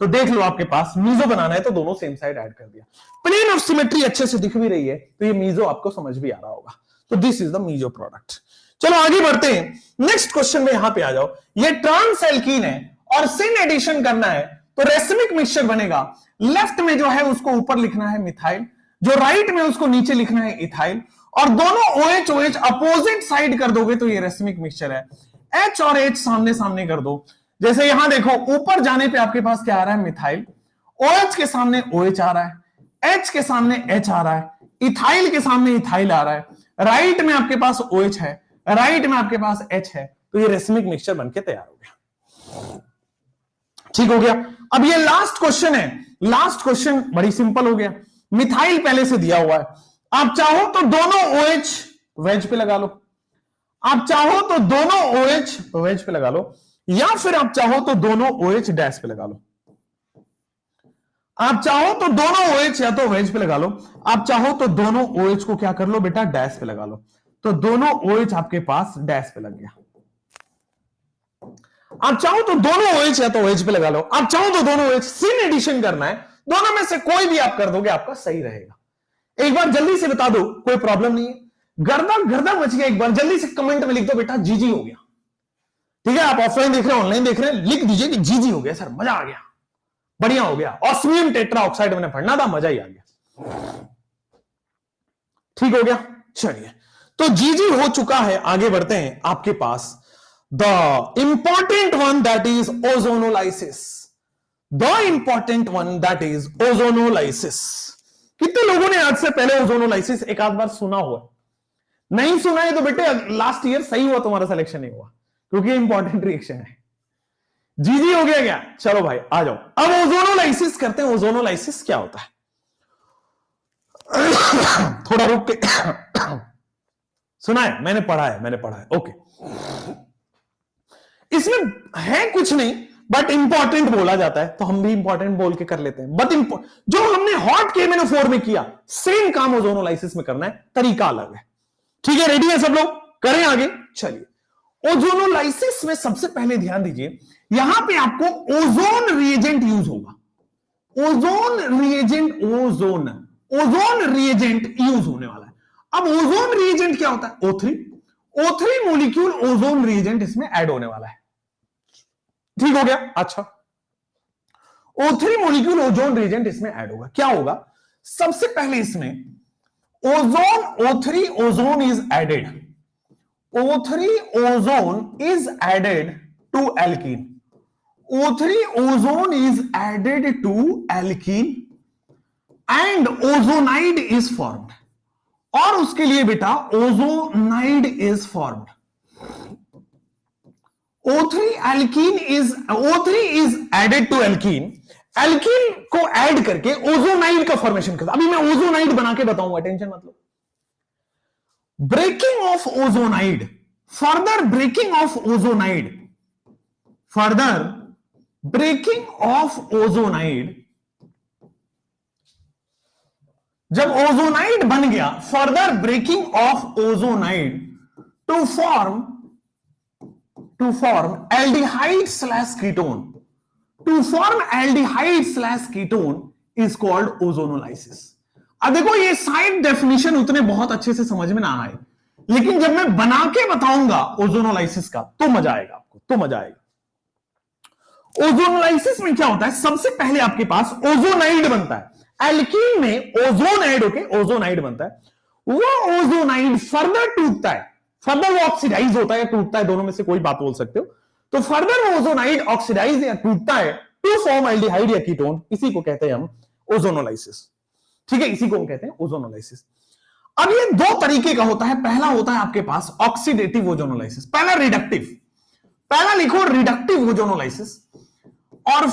तो देख लो आपके पास मीजो बनाना है तो दोनों सेम साइड ऐड कर दिया। प्लेन ऑफ सिमेट्री अच्छे से दिख भी रही है तो ये मीजो आपको समझ भी आ रहा होगा। तो this is the meso product. चलो आगे बढ़ते हैं, नेक्स्ट क्वेश्चन में यहां पे आ जाओ। ये ट्रांस एल्कीन है और सिन एडिशन करना है तो रेसिमिक मिक्सचर बनेगा। लेफ्ट में जो है उसको ऊपर लिखना है मिथाइल, जो राइट में उसको नीचे लिखना है इथाइल, और दोनों OH अपोजिट साइड कर दोगे तो ये रेसिमिक मिक्सचर है। H और H सामने सामने कर दो, जैसे यहां देखो ऊपर जाने पे आपके पास क्या आ रहा है मिथाइल, OH के सामने OH आ रहा है, H के सामने H आ रहा है, इथाइल के सामने इथाइल आ रहा है, राइट में आपके पास OH है, राइट में आपके पास H है, तो ये रेसिमिक मिक्सचर बनके तैयार हो गया। ठीक हो गया। अब ये लास्ट क्वेश्चन है, लास्ट क्वेश्चन बड़ी सिंपल हो गया। मिथाइल पहले से दिया हुआ है, आप चाहो तो दोनों OH वेज पे लगा लो, आप चाहो तो दोनों OH वेज पे लगा लो, या फिर आप चाहो तो दोनों OH डैश पे लगा लो। आप चाहो तो दोनों OH या तो वेज पे लगा लो, आप चाहो तो दोनों OH को क्या कर लो बेटा डैश पे लगा लो, तो दोनों OH आपके पास डैश पे लग गया। आप चाहो तो दोनों OH या तो OH पे लगा लो, आप चाहो तो दोनों OH सिन एडिशन करना है, दोनों में से कोई भी आप कर दोगे आपका सही रहेगा। एक बार जल्दी से बता दो, कोई प्रॉब्लम नहीं है, गर्दा मच गया, एक बार जल्दी से कमेंट में लिख दो बेटा जीजी हो गया। ठीक है, आप ऑफलाइन देख रहे हैं ऑनलाइन देख रहे हैं, लिख दीजिए कि जीजी हो गया सर, मजा आ गया, बढ़िया हो गया, ऑस्मियम टेट्राऑक्साइड मैंने पढ़ना था, मजा ही आ गया। ठीक हो गया। चलिए, तो जीजी हो चुका है, आगे बढ़ते हैं। आपके पास the important one that is ozonolysis, the important one that is ozonolysis. कितने लोगों ने आज से पहले ओजोनोलाइसिस एक आध बार सुना हुआ? नहीं सुना है तो बेटे लास्ट ईयर सही हुआ तुम्हारा सिलेक्शन नहीं हुआ, क्योंकि इंपॉर्टेंट रिएक्शन है। जीजी हो गया क्या? चलो भाई आ जाओ, अब ओजोनोलाइसिस करते हैं। ओजोनोलाइसिस क्या होता है? थोड़ा रुक के सुना है, मैंने पढ़ा है, ओके। इसमें है कुछ नहीं, बट इंपॉर्टेंट बोला जाता है तो हम भी इंपॉर्टेंट बोल के कर लेते हैं। बट जो हमने हॉट KMnO4 में किया, सेम काम ओजोनोलाइसिस में करना है, तरीका अलग है। ठीक है, रेडी है सब लोग? करें आगे। चलिए, ओजोनोलाइसिस में सबसे पहले ध्यान दीजिए, यहां पे आपको ओजोन रिएजेंट यूज होगा। ओजोन रिएजेंट यूज होने वाला है। अब ओजोन रिएजेंट क्या होता है? O3 मॉलिक्यूल ओजोन रिएजेंट इसमें ऐड होने वाला है। ठीक हो गया। अच्छा, O3 मॉलिक्यूल ओजोन रिएजेंट इसमें ऐड होगा। क्या होगा? सबसे पहले इसमें O3 ozone is added, O3 ozone is added to alkene, O3 ozone is added to alkene and ozonide is formed, और उसके लिए बेटा ozonide is formed. O3 is added to alkene, alkene को ऐड करके ओजोनाइड का formation करता। अभी मैं ओजोनाइड बना के बताऊंगा, टेंशन मत लो। Breaking of ozonide, further breaking of ozonide, further breaking of ozonide, जब ओजोनाइड बन गया, further breaking of ozonide to form aldehyde slash ketone, to form aldehyde slash ketone is called ozonolysis. अब देखो ये साइड डेफिनेशन उतने बहुत अच्छे से समझ में ना आए, लेकिन जब मैं बना के बताऊंगा ओजोनोलाइसिस का तो मजा आएगा आपको, तो मजा आएगा। ओजोनोलाइसिस में क्या होता है, सबसे पहले आपके पास ओजोनाइड बनता है, एल्कीन में ओजोन ऐड होके ओजोनाइड बनता है, वो ओजोनाइड फर्दर टूटता है, फर्दर वो ऑक्सीडाइज होता है या टूटता है, दोनों में से कोई बात बोल सकते हो। तो फर्दर ओजोनाइड ऑक्सीडाइज या टूटता है टू फॉर्म एल्डिहाइड या कीटोन, इसी को कहते हैं हम ओजोनोलाइसिस। ठीक है, इसी को हम कहते हैं ओजोनोलाइसिस। अब ये दो तरीके का होता है, पहला होता है आपके पास ऑक्सीडेटिव ओजोनोलाइसिस, पहला रिडक्टिव, पहला लिखो रिडक्टिव ओजोनोलाइसिस, और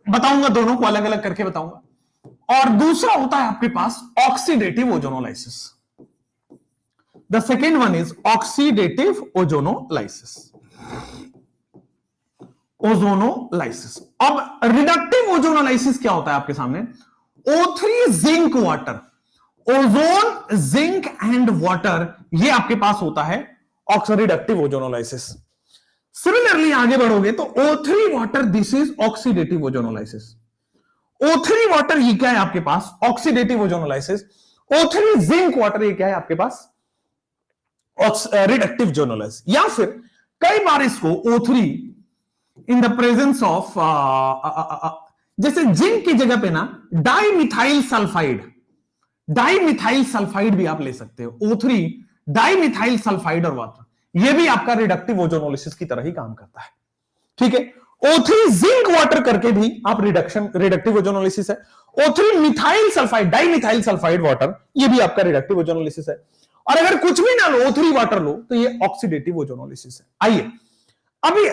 बताऊंगा दोनों को अलग अलग करके बताऊंगा। और दूसरा होता है आपके पास oxidative ozonolysis, the second one is oxidative ozonolysis, ozonolysis. अब रिडक्टिव ओजोनोलाइसिस क्या होता है आपके सामने, O3 zinc water, ozone zinc and water, ये आपके पास होता है ऑक्सीडेटिव ओजोनोलाइसिस। सिमिलरली आगे बढ़ोगे तो O3 water, this is oxidative ozonolysis. O3 water ये क्या है आपके पास, oxidative ozonolysis. O3 zinc water ये क्या है आपके पास, रिडक्टिव ओजोनोलाइसिस। या फिर कई बार इसको O3 in the presence of, जैसे जिंक की जगह पे ना डाइमिथाइल सल्फाइड, डाइमिथाइल सल्फाइड भी आप ले सकते हो, O3 डाइमिथाइल सल्फाइड और वाटर, ये भी आपका रिडक्टिव ओजोनोलाइसिस की तरह ही काम करता है। ठीक है, O3 जिंक वाटर करके भी आप रिडक्टिव ओजोनोलाइसिस है। O3 methyl sulphide, dimethyl sulphide water, ये भी आपका रिडक्टिव ओजोनोलाइसिस है। और अगर कुछ भी ना लो, O3 वाटर लो, तो ये ऑक्सीडेटिव ओजोनोलाइसिस है। आइए अभी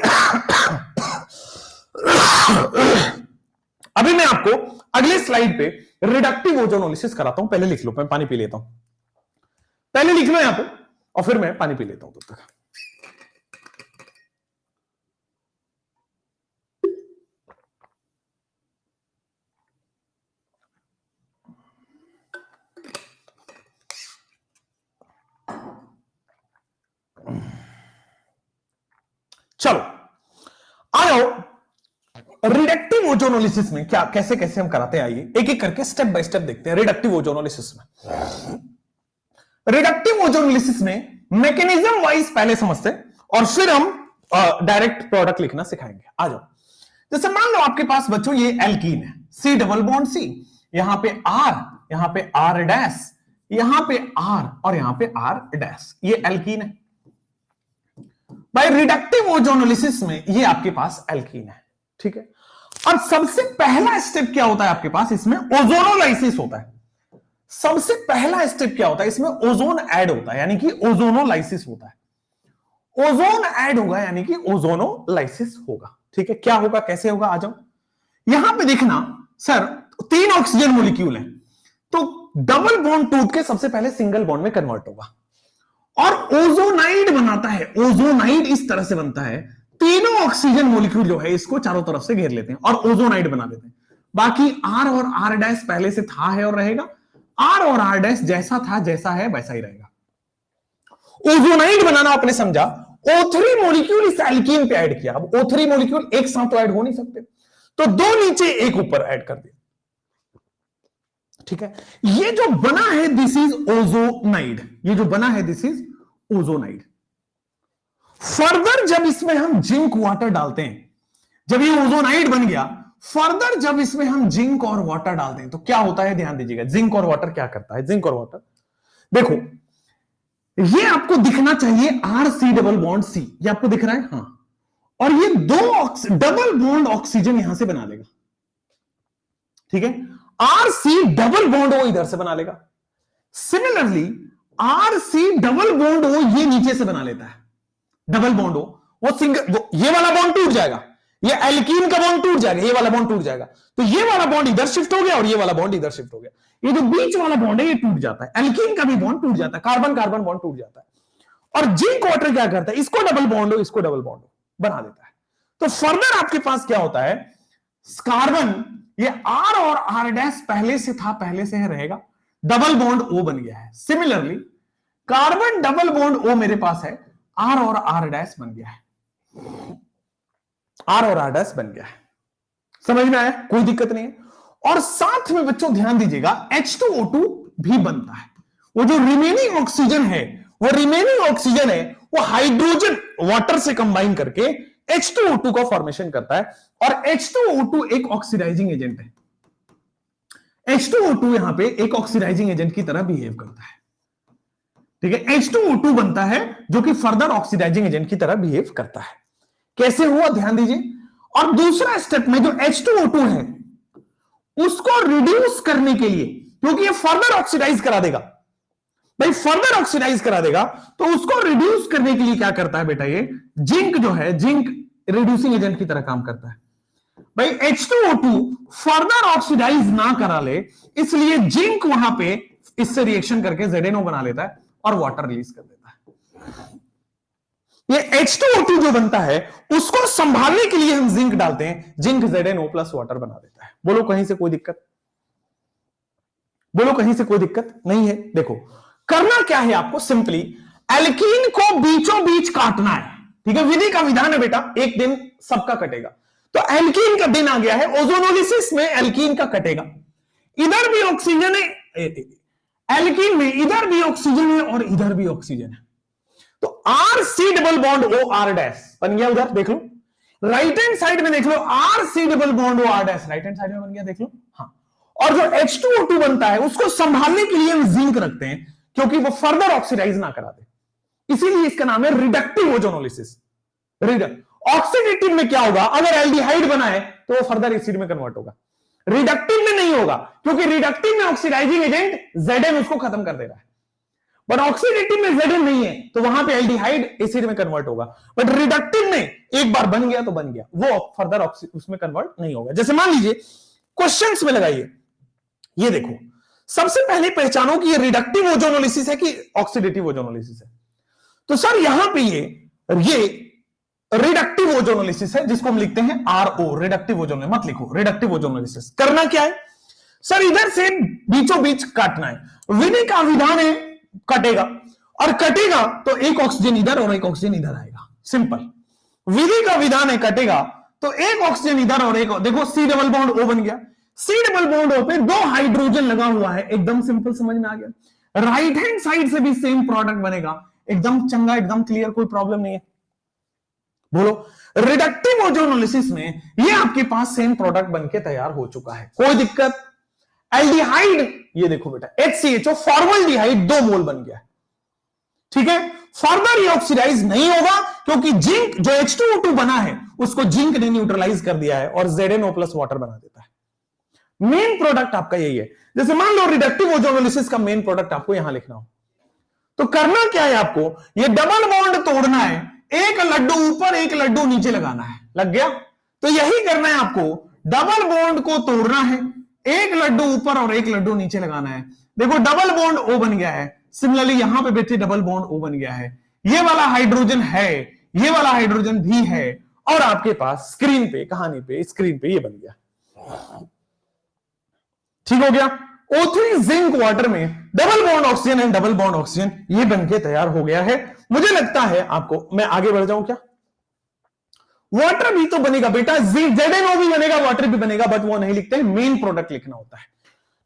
अभी मैं आपको अगले स्लाइड पे रिडक्टिव ओजोनोलाइसिस कराता हूं। पहले लिख लो, मैं पानी पी लेता हूं, पहले लिख लो यहां पे और फिर मैं पानी पी लेता हूं तब तक। चलो आ जाओ, रिडक्टिव ओजोनोलाइसिस में क्या कैसे कैसे हम कराते हैं, आइए एक एक करके स्टेप बाय स्टेप देखते हैं। रिडक्टिव ओजोनोलाइसिस में, रिडक्टिव ओजोनोलाइसिस में मैकेनिज्म वाइज पहले समझते हैं और फिर हम डायरेक्ट प्रोडक्ट लिखना सिखाएंगे। आ जाओ, जैसे मान लो आपके पास बच्चों ये एल्कीन है, C डबल बॉन्ड C, यहां पे R, यहां पे R डैश, यहां पे R और यहां पे R डैश, ये एल्कीन है। बाय रिडक्टिव ओजोनोलाइसिस में ये आपके पास एल्कीन है। ठीक है, और सबसे पहला स्टेप क्या होता है आपके पास, इसमें ओजोनोलाइसिस होता है। सबसे पहला स्टेप क्या होता है, इसमें ओजोन ऐड होता है, यानी कि ओजोनोलाइसिस होता है। ओजोन ऐड होगा यानी कि ओजोनोलाइसिस होगा। ठीक है, क्या होगा, कैसे होगा, आ जाओ यहां पे देखना। सर 3 ऑक्सीजन मोलिक्यूल है, तो डबल बॉन्ड टूट के सबसे पहले सिंगल बॉन्ड में कन्वर्ट होगा और ओजोनाइड बनाता है। ओजोनाइड इस तरह से बनता है, तीनों ऑक्सीजन मोलिक्यूल जो है इसको चारों तरफ से घेर लेते हैं और ओजोनाइड बना देते हैं। बाकी R और R डैश पहले से था है और रहेगा, R और R डैश जैसा था जैसा है वैसा ही रहेगा। ओजोनाइड बनाना आपने समझा, O3 मोलिक्यूल इस एल्कीन पे ऐड किया। अब O3 मोलिक्यूल एक साथ तो ऐड हो नहीं सकते, तो 2 नीचे एक ऊपर ऐड कर दिया। ठीक है, ये जो बना है दिस इज ओजोनाइड, ये जो बना है दिस इज ओजोनाइड। फर्दर जब इसमें हम जिंक वाटर डालते हैं, जब ये ओजोनाइड बन गया, फर्दर जब इसमें हम जिंक और वाटर डालते हैं तो क्या होता है, ध्यान दीजिएगा। जिंक और वाटर क्या करता है, जिंक और वाटर देखो, ये आपको दिखना चाहिए RC डबल बॉन्ड C, ये आपको दिख रहा है, हाँ, और ये 2 डबल बॉन्ड ऑक्सीजन यहां से बना लेगा। ठीक है, RC डबल बॉन्ड O इधर से बना लेगा। Similarly RC double bond O ये नीचे से बना लेता है, डबल बॉन्ड O, वो सिंगल, ये वाला बॉन्ड टूट जाएगा, ये एल्कीन का बॉन्ड टूट जाएगा, ये वाला बॉन्ड टूट जाएगा, तो ये वाला बॉन्ड इधर शिफ्ट हो गया और ये वाला बॉन्ड इधर शिफ्ट हो गया, ये जो बीच वाला बॉन्ड है ये टूट जाता है, एल्कीन का भी बॉन्ड टूट जाता है, कार्बन कार्बन बॉन्ड टूट जाता है। और जिंक वाटर क्या करता है, इसको डबल बॉन्ड हो इसको डबल बॉन्ड हो बना देता है। तो फर्दर आपके पास क्या होता है, कार्बन ये R और R डैश पहले से था, पहले से है, रहेगा, डबल बॉन्ड O बन गया है। Similarly carbon double bond O मेरे पास है, R और R डैश बन गया है, R और R डैश बन गया है। समझ में आया, कोई दिक्कत नहीं है। और साथ में बच्चों ध्यान दीजिएगा H2O2 भी बनता है। वो जो रिमेनिंग ऑक्सीजन है, वो रिमेनिंग ऑक्सीजन है वो हाइड्रोजन वाटर से कंबाइन करके H2O2 का फॉर्मेशन करता है, और H2O2 एक ऑक्सीडाइजिंग एजेंट है। H2O2 यहां पे एक ऑक्सीडाइजिंग एजेंट की तरह बिहेव करता है, ठीक है। H2O2 बनता है जो कि फर्दर ऑक्सीडाइजिंग एजेंट की तरह बिहेव करता है। कैसे हुआ ध्यान दीजिए। और दूसरा स्टेप में जो H2O2 है उसको रिड्यूस करने के लिए, क्योंकि ये फर्दर ऑक्सीडाइज करा देगा भाई, फर्दर ऑक्सीडाइज करा देगा, तो उसको रिड्यूस करने के लिए क्या करता है बेटा, ये जिंक जो है, जिंक रिड्यूसिंग एजेंट की तरह काम करता है भाई। H2O2 फर्दर ऑक्सीडाइज ना करा ले, इसलिए जिंक वहां पे इससे रिएक्शन करके ZNO बना लेता है और वाटर रिलीज कर देता है। ये H2O2 जो बनता है उसको संभालने के लिए हम जिंक डालते हैं, जिंक ZNO प्लस वाटर बना देता है। बोलो कहीं से कोई दिक्कत, बोलो कहीं से कोई दिक्कत नहीं है। देखो करना क्या है आपको, सिंपली एल्कीन को बीचों बीच काटना है, ठीक है। विधि का विधान है बेटा, एक दिन सबका कटेगा। तो एल्कीन का दिन आ गया है, ओजोनोलिसिस में एल्कीन का कटेगा। इधर भी ऑक्सीजन है, एल्कीन में इधर भी ऑक्सीजन है और इधर भी ऑक्सीजन है, तो RC double bond O R dash बन गया। उधर देख लो, राइट हैंड साइड में देख लो, RC double bond O R dash right hand side में बन गया, देख लो। हाँ, और जो H2O2 बनता है उसको संभालने के लिए हम जिंक रखते हैं, क्योंकि वो फर्दर ऑक्सीडाइज ना करा दे, इसीलिए इसका नाम है रिडक्टिव ओजोनोलिसिस। ऑक्सीडेटिव में क्या होगा, अगर एल्डिहाइड बना है तो वो फर्दर एसिड में कन्वर्ट होगा। रिडक्टिव में नहीं होगा, क्योंकि रिडक्टिव में ऑक्सीडाइजिंग एजेंट Zn उसको खत्म कर दे रहा है, बट ऑक्सीडेटिव में Zn नहीं है, तो वहां पे एल्डिहाइड एसिड में कन्वर्ट होगा। बट रिडक्टिव में एक बार बन गया तो बन गया, वो फर्दर उसमें कन्वर्ट नहीं होगा। जैसे मान लीजिए क्वेश्चंस में लगाइए, ये देखो, सबसे पहले पहचानो कि ये रिडक्टिव ओजोनोलिसिस है कि ऑक्सीडेटिव ओजोनोलिसिस है। तो सर यहां पे ये रिडक्टिव ओजोनोलिसिस है, जिसको हम लिखते हैं RO, रिडक्टिव ओजोनोलिसिस। मत लिखो रिडक्टिव ओजोनोलिसिस। करना क्या है सर, इधर से बीचों बीच काटना है। विधि का विधान है कटेगा, और कटेगा तो एक ऑक्सीजन इधर और एक ऑक्सीजन इधर आएगा, सिंपल। विधि का विधान है कटेगा तो एक ऑक्सीजन इधर और एक, देखो C डबल बॉन्ड O बन गया, C डबल बॉन्ड O पे 2 हाइड्रोजन लगा हुआ है, एकदम सिंपल, समझ में आ गया। राइट हैंड साइड से भी सेम प्रोडक्ट बनेगा, एकदम चंगा, एकदम क्लियर, कोई प्रॉब्लम नहीं है। बोलो रिडक्टिव ओजोनोलिसिस में ये आपके पास सेम प्रोडक्ट बनके तैयार हो चुका है, कोई दिक्कत। एल्डिहाइड, ये देखो बेटा HCHO फॉर्मल्डिहाइड 2 मोल बन गया है, ठीक है। फर्दर ये ऑक्सीडाइज नहीं होगा, क्योंकि जिंक जो H2O2 बना है उसको जिंक ने न्यूट्रलाइज कर दिया है और ZNO प्लस वाटर बना देता है। मेन प्रोडक्ट आपका यही है। जैसे मान लो रिडक्टिव ओजोनोलिसिस का मेन प्रोडक्ट आपको यहां लिखना हो, तो करना क्या है आपको, ये डबल बॉन्ड तोड़ना है, एक लड्डू ऊपर एक लड्डू नीचे लगाना है, लग गया। तो यही करना है आपको, डबल बॉन्ड को तोड़ना है, एक लड्डू ऊपर और एक लड्डू नीचे लगाना है। देखो डबल बॉन्ड O बन गया है, सिमिलरली यहां पे बेटे डबल बॉन्ड O बन गया है, ये वाला हाइड्रोजन है, ये वाला हाइड्रोजन भी है, और आपके पास स्क्रीन पे, कहानी पे, स्क्रीन पे ये बन गया, ठीक हो गया। O3 जिंक वाटर में double bond oxygen and double bond oxygen ये बनके तैयार हो गया है। मुझे लगता है आपको, मैं आगे बढ़ जाऊं क्या, वाटर भी तो बनेगा बेटा, ZNO भी बनेगा, वाटर भी बनेगा, बट वो नहीं लिखते हैं, मेन प्रोडक्ट लिखना होता है,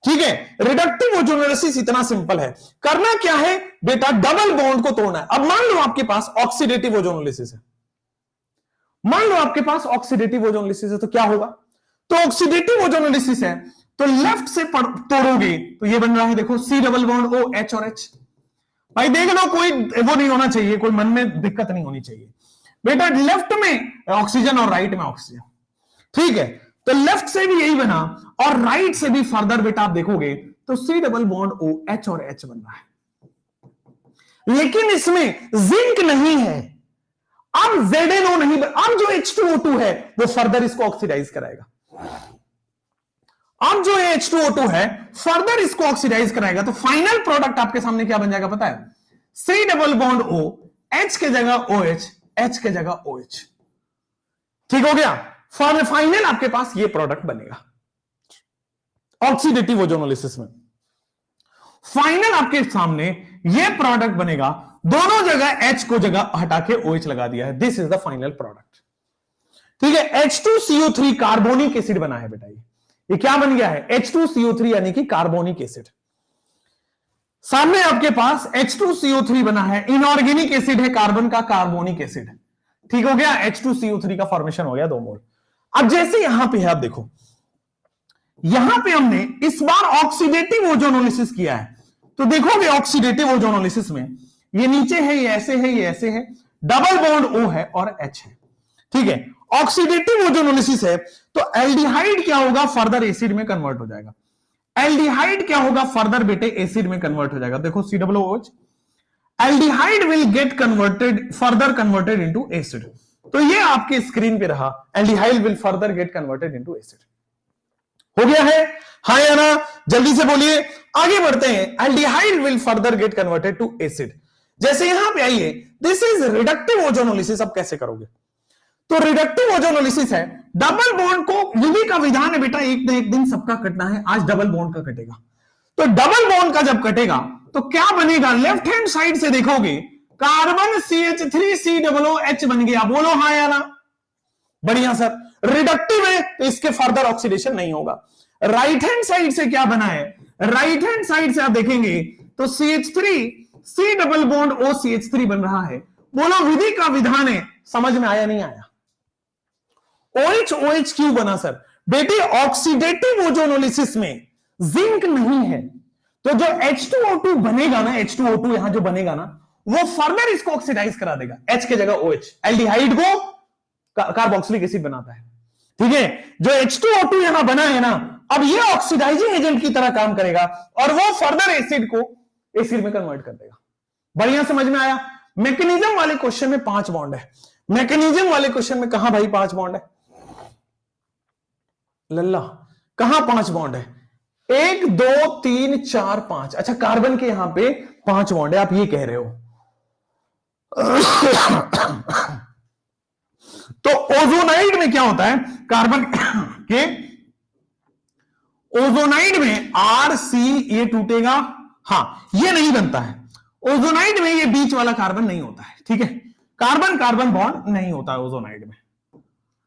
ठीक है। रिडक्टिव ओजोनोलिसिस इतना सिंपल है। करना क्या है बेटा, डबल बॉन्ड को तोड़ना है। अब मान लो आपके पास ऑक्सीडेटिव ओजोनोलिसिस है, मान लो आपके पास ऑक्सीडेटिव ओजोनोलिसिस है, तो क्या होगा, तो ऑक्सीडेटिव ओजोनोलिसिस है तो लेफ्ट से तोड़ोगे तो ये बन रहा है, देखो C double bond O, H और H। भाई देख लो, कोई वो नहीं होना चाहिए, कोई मन में दिक्कत नहीं होनी चाहिए बेटा। लेफ्ट में ऑक्सीजन और राइट में ऑक्सीजन, ठीक है। तो लेफ्ट से भी यही बना और राइट से भी फर्दर बेटा आप देखोगे तो C double bond O, H और H बन रहा है, लेकिन इसमें जिंक नहीं है, अब ZNO नहीं, अब जो H2O2 है वो फर्दर इसको ऑक्सीडाइज कराएगा। अब जो H2O2 है फर्दर इसको ऑक्सीडाइज कराएगा, तो फाइनल प्रोडक्ट आपके सामने क्या बन जाएगा पता है? C double bond O, H के जगह OH, H के जगह OH। ठीक हो गया? फाइनल आपके पास ये प्रोडक्ट बनेगा ऑक्सीडेटिव ओजोनोलिसिस में। फाइनल आपके सामने ये प्रोडक्ट बनेगा, दोनों जगह H को जगह हटा के OH लगा दिया है। This is the final product. ठीक है, H2CO3 कार्बोनिक एसिड बना है बेटा। ये क्या बन गया है? H2CO3 यानी कि कार्बोनिक एसिड। सामने आपके पास H2CO3 बना है, इनऑर्गेनिक एसिड है कार्बन का, कार्बोनिक एसिड। ठीक हो गया, H2CO3 का फॉर्मेशन हो गया 2 मोल। अब जैसे यहां पे है, आप देखो यहां पे हमने इस बार ऑक्सीडेटिव ओजोनोलिसिस किया है, तो देखोगे ऑक्सीडेटिव ओजोनोलिसिस में ये नीचे है, ये ऐसे है, ये ऐसे है, डबल बॉन्ड O है और H है। ठीक है, ऑक्सीडेटिव ओजोनोलिसिस है तो एल्डिहाइड क्या होगा? फर्दर एसिड में कन्वर्ट हो जाएगा। एल्डिहाइड क्या होगा? फर्दर बेटे एसिड में कन्वर्ट हो जाएगा। देखो COOH, aldehyde will get converted, further converted into acid. तो ये आपके स्क्रीन पे रहा, aldehyde will further get converted into acid. हो गया है? हाँ या ना? जल्दी से बोलिए, आगे बढ़ते हैं। Aldehyde will further get converted to acid. जैसे यहां पे आइए, दिस इज रिडक्टिव ओजोनोलिसिस। अब कैसे करोगे? तो रिडक्टिव ओजोनोलिसिस है, डबल बॉन्ड को, विधि का विधान है बेटा, एक न एक दिन सबका कटना है। आज डबल बॉन्ड का कटेगा, तो डबल बॉन्ड का जब कटेगा तो क्या बनेगा? लेफ्ट हैंड साइड से देखोगे कार्बन CH3COOH बन गया। बोलो हाँ या ना? बढ़िया सर, रिडक्टिव है तो इसके फर्दर ऑक्सीडेशन नहीं होगा। राइट हैंड साइड से क्या बना है? राइट हैंड साइड से आप देखेंगे तो CH3C डबल बॉन्ड OCH3 बन रहा है। बोलो विधि का विधान है, समझ में आया नहीं आया? OH क्यों बना सर? बेटे ऑक्सीडेटिव ओजोनोलिसिस में जिंक नहीं है, तो जो H2O2 बनेगा ना, H2O2 यहां जो बनेगा ना, वो फर्दर इसको ऑक्सीडाइज करा देगा। H के जगह OH, एल्डिहाइड को कार्बोक्सिलिक एसिड बनाता है। ठीक है, जो H2O2 यहां बना है ना, अब ये ऑक्सीडाइजिंग एजेंट की तरह काम करेगा और वो फर्दर एसिड को एसिड में कन्वर्ट कर देगा। बढ़िया समझ में आया? मैकेनिज्म वाले क्वेश्चन में 5 बॉन्ड है। मैकेनिज्म वाले क्वेश्चन में कहां भाई 5 बॉन्ड है? लल्ला कहां 5 बॉन्ड है? 1 2 3 4 5। अच्छा, कार्बन के यहां पे 5 बॉन्ड है, आप ये कह रहे हो। तो ओजोनाइड में क्या होता है? कार्बन के ओजोनाइड में RC ये टूटेगा, हां ये नहीं बनता है। ओजोनाइड में ये बीच वाला कार्बन नहीं होता है। ठीक है, कार्बन कार्बन बॉन्ड नहीं होता है ओजोनाइड में।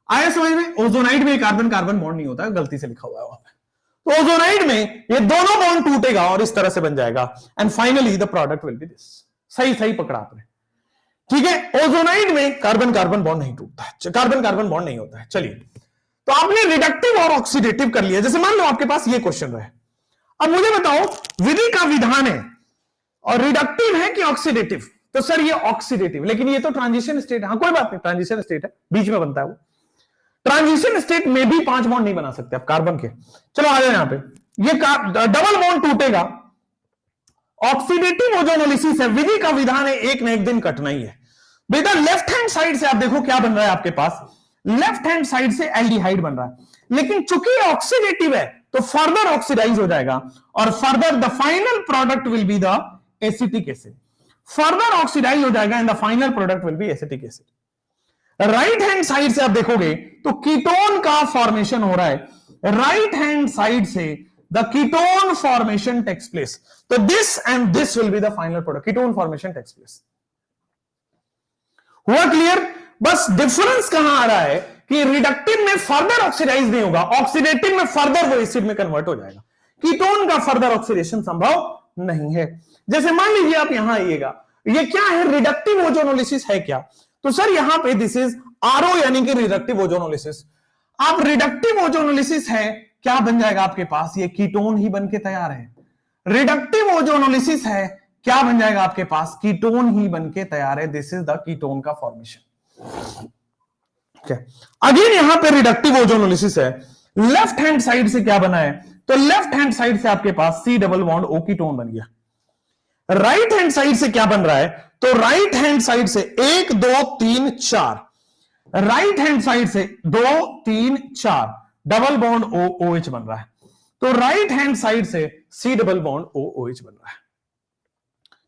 आया समझ में? ओजोनाइड में कार्बन कार्बन बॉन्ड नहीं होता है, गलती से लिखा हुआ है वहां पे। तो ओजोनाइड में ये दोनों बॉन्ड टूटेगा और इस तरह से बन जाएगा, and finally the product will B this. सही पकड़ा आपने। ठीक है, ओजोनाइड में कार्बन कार्बन बॉन्ड नहीं टूटता है, कार्बन कार्बन बॉन्ड नहीं होता है। चलिए, तो आपने रिडक्टिव और ऑक्सीडेटिव कर लिया। जैसे मान लो आपके पास ये क्वेश्चन रहे, अब मुझे बताओ विधि का विधान है और रिडक्टिव है कि ऑक्सीडेटिव? तो सर ये ऑक्सीडेटिव, लेकिन ये तो ट्रांजिशन स्टेट है। हाँ कोई बात नहीं, ट्रांजिशन स्टेट है, बीच में बनता है वो। ट्रांजिशन स्टेट में भी 5 बॉन्ड नहीं बना सकते आप कार्बन के। चलो आ जाए यहां पे, ये डबल बॉन्ड टूटेगा, ऑक्सीडेटिव ओजोनोलिसिस है, विधि का विधान है, एक न एक दिन कटना ही है बेटा। लेफ्ट हैंड साइड से आप देखो क्या बन रहा है आपके पास, लेफ्ट हैंड साइड से एल्डिहाइड बन रहा है, लेकिन चूंकि ये ऑक्सीडेटिव है तो फर्दर ऑक्सीडाइज हो जाएगा और further the final product will be the acetic acid. Further oxidise हो जाएगा and the final product will be acetic acid. Right hand side से आप देखोगे तो कीटोन का फॉर्मेशन हो रहा है, राइट हैंड साइड से the ketone formation takes place. तो this and this will be the final product, ketone formation takes place. हुआ क्लियर? बस डिफरेंस कहां आ रहा है कि रिडक्टिव में फर्दर ऑक्सीडाइज नहीं होगा, ऑक्सीडेटिव में फर्दर वो एसिड में कन्वर्ट हो जाएगा। कीटोन का फर्दर ऑक्सीडेशन संभव नहीं है। जैसे मान लीजिए आप यहां आइएगा, ये क्या है? रिडक्टिव ओजोनोलिसिस है क्या? तो सर यहां पे दिस इज RO यानी कि रिडक्टिव ओजोनोलिसिस। आप रिडक्टिव ओजोनोलिसिस है, क्या बन जाएगा आपके पास? ये कीटोन ही बन के तैयार है। रिडक्टिव ओजोनोलिसिस है, क्या बन जाएगा आपके पास? कीटोन ही बन के तैयार है। दिस इज द कीटोन का फॉर्मेशन। अगेन यहां पे रिडक्टिव ओजोनोलिसिस है, लेफ्ट हैंड साइड से क्या बना है? तो लेफ्ट हैंड साइड से आपके पास C double bond O ketone बन गया। राइट हैंड साइड से क्या बन रहा है, तो राइट हैंड साइड से 1 2 3 4, राइट हैंड साइड से 2 3 4 डबल बॉन्ड ओ OH बन रहा है। तो राइट हैंड साइड से C double bond O OH बन रहा है।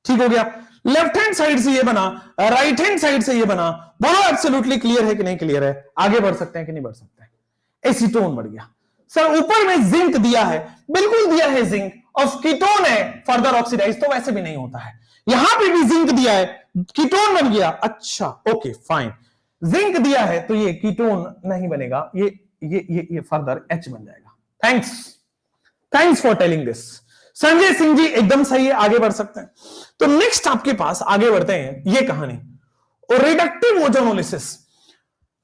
ठीक हो गया। लेफ्ट हैंड साइड से ये बना, राइट हैंड साइड से ये बना। बोलो एब्सोल्युटली क्लियर है कि नहीं क्लियर है? आगे बढ़ सकते हैं कि नहीं बढ़ सकते हैं? एसीटोन बढ़ गया। सर ऊपर में जिंक दिया है, बिल्कुल दिया है जिंक, और कीटोन है फर्दर ऑक्सीडाइज, तो वैसे भी नहीं होता है। यहां पे भी जिंक दिया है, कीटोन बन गया। अच्छा ओके फाइन, जिंक दिया है तो ये कीटोन नहीं बनेगा, ये फर्दर H बन जाएगा। Thanks for telling this. Sanjay Singh ji एकदम सही है, आगे बढ़ सकते हैं। तो नेक्स्ट आपके पास आगे बढ़ते हैं, ये कहानी और रिडक्टिव ओजोनोलिसिस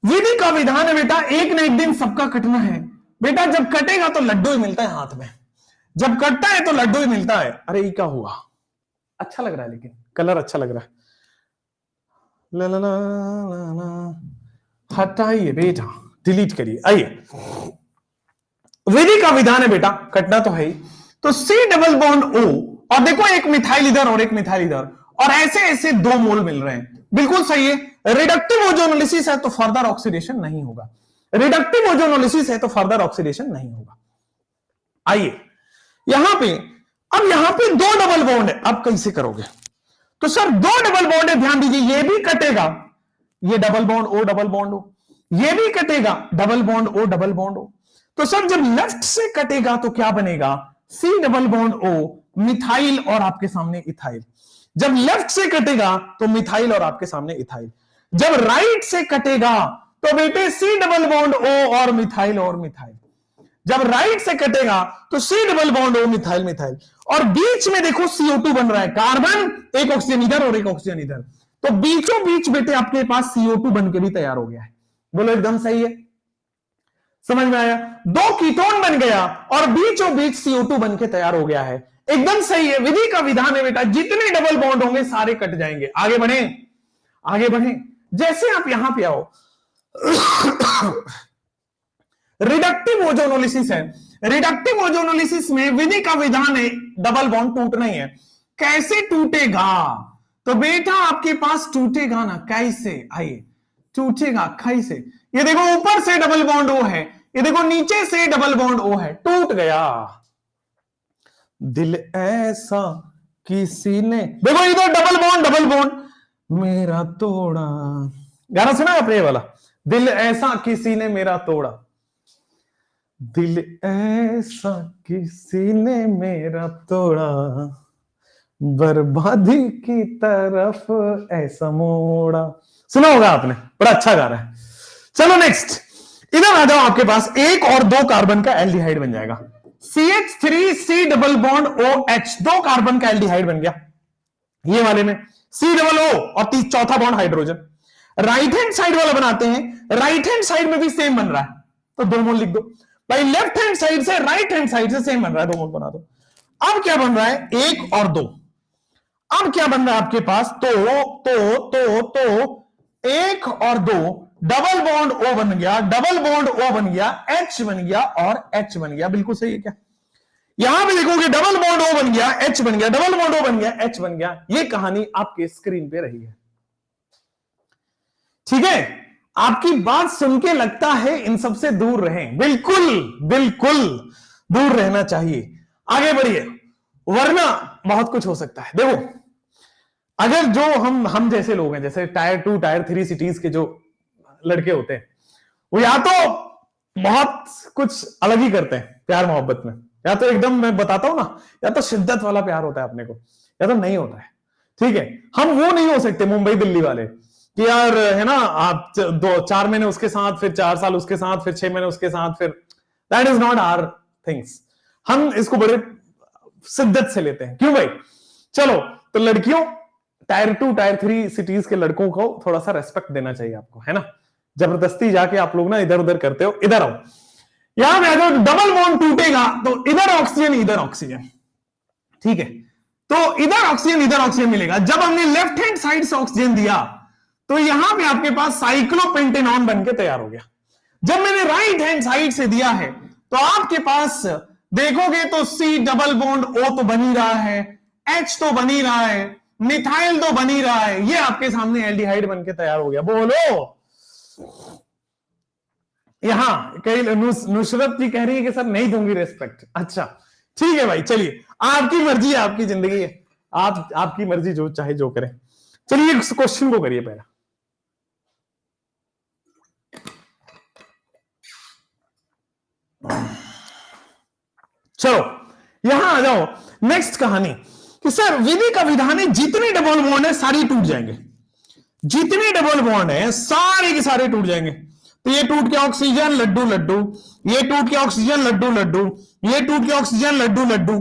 विधि का विधान है बेटा, एक न एक दिन सबका कटना है बेटा। जब कटेगा तो लड्डू ही मिलता है हाथ में, जब कटता है तो लड्डू ही मिलता है। अरे ये क्या हुआ, अच्छा लग रहा है, लेकिन कलर अच्छा लग रहा है। ला ला ला ला ला, हटाइए बेटा, डिलीट करिए। आइए, विधि का विधान है बेटा, कटना तो है ही, तो C डबल बॉन्ड O, और देखो एक मिथाइल इधर और एक मिथाइल इधर, और ऐसे ऐसे 2 मोल मिल रहे हैं। बिल्कुल सही है। रिडक्टिव ओजोनोलिसिस है तो फर्दर ऑक्सीडेशन नहीं होगा, रिडक्टिव ओजोनोलिसिस है तो फर्दर ऑक्सीडेशन नहीं होगा। आइए यहां पे, अब यहां पे 2 डबल बॉन्ड है, अब कैसे करोगे? तो सर 2 डबल बॉन्ड है, ध्यान दीजिए, ये भी कटेगा, ये double bond O double bond O, ये भी कटेगा, double bond O double bond O। तो सर जब लेफ्ट से कटेगा तो क्या बनेगा? C double bond O, methyl और आपके सामने इथाइल। जब लेफ्ट से कटेगा तो मिथाइल और आपके सामने इथाइल। जब राइट से कटेगा तो बेटे C डबल बॉन्ड O और मिथाइल और मिथाइल। जब राइट से कटेगा तो C double bond O, methyl methyl, और बीच में देखो CO2 बन रहा है, कार्बन, एक ऑक्सीजन इधर और एक ऑक्सीजन इधर, तो बीचों बीच बेटे आपके पास CO2 बन के भी तैयार हो गया है। बोलो एकदम सही है, समझ में आया? 2 कीटोन बन गया और बीचों बीच CO2 बन के तैयार हो गया है। एकदम सही है। विधि का विधान है बेटा, जितने डबल बॉन्ड होंगे सारे कट जाएंगे। आगे बढ़े, आगे बढ़े। जैसे आप यहां पे आओ, रिडक्टिव ओजोनोलिसिस है। रिडक्टिव ओजोनोलिसिस में विधि का विधान है डबल बॉन्ड टूटना ही है। कैसे टूटेगा? तो बेटा आपके पास टूटेगा ना, कैसे? आइए, टूटेगा कैसे? ये देखो ऊपर से डबल बॉन्ड O है, ये देखो नीचे से डबल बॉन्ड O है, टूट गया। दिल ऐसा किसी ने, देखो इधर डबल बॉन्ड मेरा तोड़ा, गाना सुना आपने वाला, दिल ऐसा किसी ने मेरा तोड़ा, दिल ऐसा किसी ने मेरा तोड़ा, बर्बादी की तरफ ऐसा मोड़ा। सुना होगा आपने, बड़ा अच्छा गा रहा है। चलो नेक्स्ट, इधर आ जाओ, आपके पास 1 और 2 कार्बन का एल्डिहाइड बन जाएगा। CH3C double bond OH, 2 carbon का एल्डिहाइड बन गया ये वाले में, C डबल O और चौथा bond hydrogen. Right hand side वाला बनाते हैं, राइट हैंड साइड में भी सेम बन रहा है तो 2 मोल लिख दो भाई। लेफ्ट हैंड साइड से राइट हैंड साइड से सेम बन रहा है, 2 मोल बना दो। अब क्या बन रहा है? 1 और 2। अब क्या बन रहा है आपके पास? तो 1 और 2 डबल बॉन्ड O बन गया, डबल बॉन्ड O बन गया, H बन गया और H बन गया। बिल्कुल सही है क्या? यहां पे देखोगे डबल बॉन्ड O बन गया, H बन गया, डबल बॉन्ड O बन गया, H बन गया। ये कहानी आपके स्क्रीन पे रही है। ठीक है, आपकी बात सुन के लगता है इन सबसे दूर रहें। बिल्कुल बिल्कुल दूर रहना चाहिए। आगे बढ़िए, वरना बहुत कुछ हो सकता है। देखो, अगर जो हम जैसे लोग हैं, जैसे टायर 2 टायर 3 सिटीज के जो लड़के होते हैं, वो या तो बहुत कुछ अलग ही करते हैं प्यार मोहब्बत में, या तो एकदम मैं बताता हूं ना, या तो शिद्दत वाला प्यार होता है अपने को, या तो नहीं होता है। ठीक है, हम वो नहीं हो सकते मुंबई दिल्ली वाले कि यार है ना, आप 4 महीने उसके साथ, फिर 4 साल उसके साथ, फिर 6 महीने उसके साथ, फिर that is not our things. हम इसको बड़े शिद्दत से लेते हैं। क्यों भाई? चलो, तो लड़कियों, टायर 2 टायर 3 सिटीज के लड़कों को थोड़ा सा रेस्पेक्ट देना चाहिए आपको, है ना? जबरदस्ती जाके आप लोग ना इधर उधर करते हो। इधर आओ, यहां पे अगर डबल बॉन्ड टूटेगा तो इधर ऑक्सीजन इधर ऑक्सीजन, ठीक है, तो इधर ऑक्सीजन मिलेगा। जब हमने लेफ्ट हैंड साइड से ऑक्सीजन दिया तो यहां पे आपके पास साइक्लोपेंटेनॉन बनके तैयार हो गया। जब मैंने राइट हैंड साइड से दिया है तो आपके पास देखोगे तो C डबल बॉन्ड O तो बन ही रहा है, H तो बन ही रहा है, मिथाइल तो बन ही रहा है, ये आपके सामने एल्डिहाइड बनके तैयार हो गया। बोलो, यहां कई नुसरत जी कह रही है कि सर नहीं दूंगी रेस्पेक्ट। अच्छा ठीक है भाई, चलिए आपकी मर्जी है, आपकी जिंदगी है, आपकी मर्जी, जो चाहे जो करें। चलिए इस क्वेश्चन को करिए पहला। चलो यहां आ जाओ, नेक्स्ट कहानी कि सर विधि का विधान है जितने डबल बॉन्ड है सारी टूट जाएंगे, जितने डबल बॉन्ड है सारे के सारे टूट जाएंगे। तो ये टूट के ऑक्सीजन लड्डू लड्डू, ये टूट के ऑक्सीजन लड्डू लड्डू, ये टूट के ऑक्सीजन लड्डू लड्डू।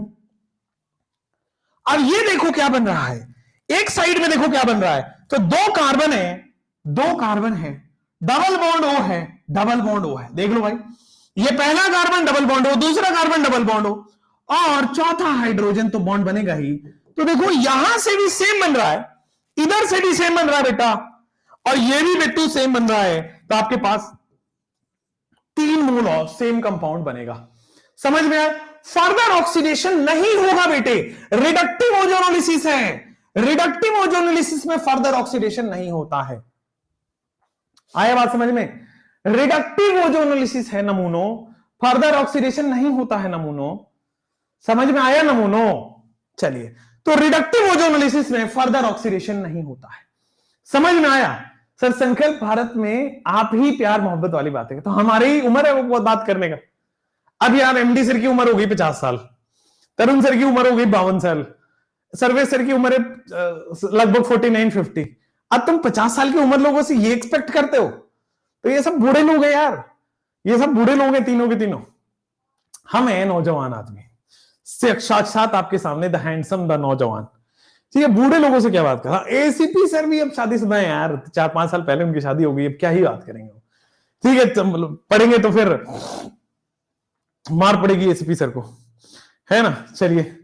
अब ये देखो क्या बन रहा है, एक साइड में देखो क्या बन रहा है, तो दो कार्बन है, दो कार्बन है, डबल बॉन्ड ओ है, डबल बॉन्ड ओ है। देख लो भाई, ये पहला कार्बन डबल बॉन्ड हो, दूसरा कार्बन डबल बॉन्ड हो, और चौथा हाइड्रोजन तो बॉन्ड बनेगा ही। तो देखो यहां से भी सेम बन रहा है, इधर से भी सेम बन रहा है बेटा, और ये भी बिट्टू सेम बन रहा है। तो आपके पास 3 मोल ऑफ सेम कंपाउंड बनेगा। समझ में आया? फर्दर ऑक्सीडेशन नहीं होगा बेटे, रिडक्टिव ओजोनोलिसिस है, रिडक्टिव ओजोनोलिसिस में फर्दर ऑक्सीडेशन नहीं होता है। आया बात समझ में? रिडक्टिव ओजोनोलिसिस है नमूनों, फर्दर ऑक्सीडेशन नहीं होता है नमूनों। समझ में आया नमूनों? चलिए, तो रिडक्टिव ओजोनोलिसिस में फर्दर ऑक्सीडेशन नहीं होता है। समझ में आया? सर संकल्प भारत में आप ही प्यार मोहब्बत वाली बात है, तो हमारी ही उम्र है वो बात करने का। अब यार एमडी सर की उम्र हो गई 50 साल, तरुण सर की उम्र हो गई 52 साल, सर्वेश सर की उम्र है लगभग 49-50। अब तुम 50 साल की उम्र लोगों से ये एक्सपेक्ट करते हो? तो ये सब बूढ़े लोग हैं यार, ये सब बूढ़े लोग हैं, तीनों के तीनों। हम हैं नौजवान आदमी, साक्षात आपके सामने द हैंडसम द नौजवान। ठीक है, बूढ़े लोगों से क्या बात करा? एसीपी सर भी अब शादीशुदा है यार, 4-5 साल पहले उनकी शादी हो गई, अब क्या ही बात करेंगे। ठीक है, पढ़ेंगे तो फिर मार पड़ेगी एसीपी सर को, है ना। चलिए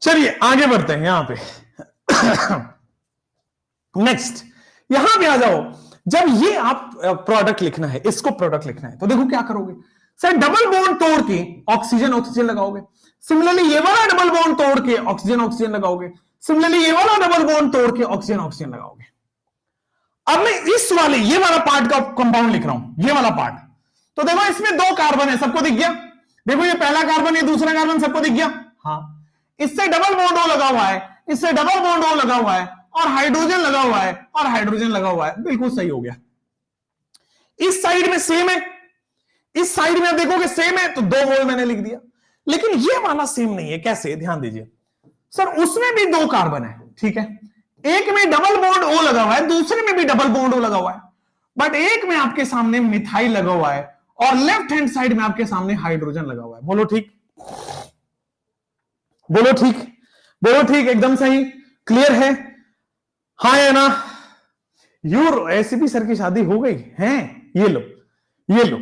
चलिए आगे बढ़ते हैं यहां पे। नेक्स्ट यहां पे आ जाओ, जब ये आप प्रोडक्ट लिखना है, इसको प्रोडक्ट लिखना है, तो देखो क्या करोगे सर, डबल बॉन्ड तोड़ के ऑक्सीजन ऑक्सीजन लगाओगे, सिमिलरली ये वाला डबल बॉन्ड तोड़ के ऑक्सीजन ऑक्सीजन लगाओगे, सिमिलरली ये वाला डबल बॉन्ड तोड़ के ऑक्सीजन ऑक्सीजन लगाओगे। अब मैं इस वाले ये वाला पार्ट का कंपाउंड लिख रहा हूं, ये वाला पार्ट। तो देखो इसमें 2 कार्बन है, सबको दिख गया? देखो ये पहला कार्बन, ये दूसरा कार्बन, सबको दिख गया? हाँ, इससे डबल बॉन्ड ओ लगा हुआ है, इससे डबल बॉन्ड ओ लगा हुआ है, और हाइड्रोजन लगा हुआ है, और हाइड्रोजन लगा हुआ है, बिल्कुल सही हो गया। इस साइड में सेम है, इस साइड में आप देखोगे सेम है, तो 2 मोल मैंने लिख दिया। लेकिन ये वाला सेम नहीं है, कैसे? ध्यान दीजिए सर, उसमें भी 2 कार्बन है, ठीक है, एक में डबल बॉन्ड ओ लगा हुआ है, दूसरे में भी डबल बॉन्ड ओ लगा हुआ है, बट एक में आपके सामने मिथाइल लगा हुआ है, और लेफ्ट हैंड साइड में आपके सामने हाइड्रोजन लगा हुआ है। बोलो ठीक, बोलो ठीक, बोलो ठीक, एकदम सही, क्लियर है? हाँ या ना? यूर एसीपी सर की शादी हो गई है? ये लो, ये लो,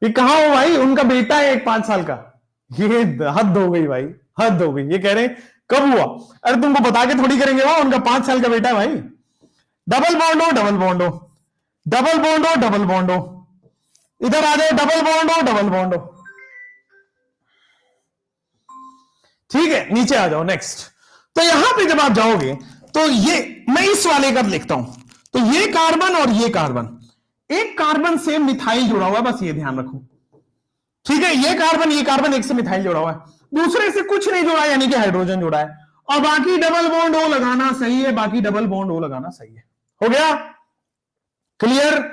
ये कहां हो भाई? उनका बेटा है एक 5 साल का। ये हद हो गई भाई, हद हो गई। ये कह रहे कब हुआ? अरे तुमको बता के थोड़ी करेंगे, वो उनका 5 साल का बेटा है भाई। डबल बॉन्ड हो, डबल बॉन्ड हो, डबल बॉन्ड हो, डबल बॉन्ड हो, इधर आ जाओ, डबल बॉन्ड हो, डबल बॉन्ड हो। ठीक है, नीचे आ जाओ। नेक्स्ट, तो यहां पे जब आप जाओगे तो ये मैं इस वाले का लिखता हूं, तो ये कार्बन और ये कार्बन, एक कार्बन से मिथाइल जुड़ा हुआ है, बस ये ध्यान रखो। ठीक है, ये कार्बन एक से मिथाइल जुड़ा हुआ है, दूसरे से कुछ नहीं जुड़ा है, यानी कि हाइड्रोजन जुड़ा है, और बाकी डबल बॉन्ड ओ लगाना सही है, बाकी डबल बॉन्ड ओ लगाना सही है। हो गया क्लियर?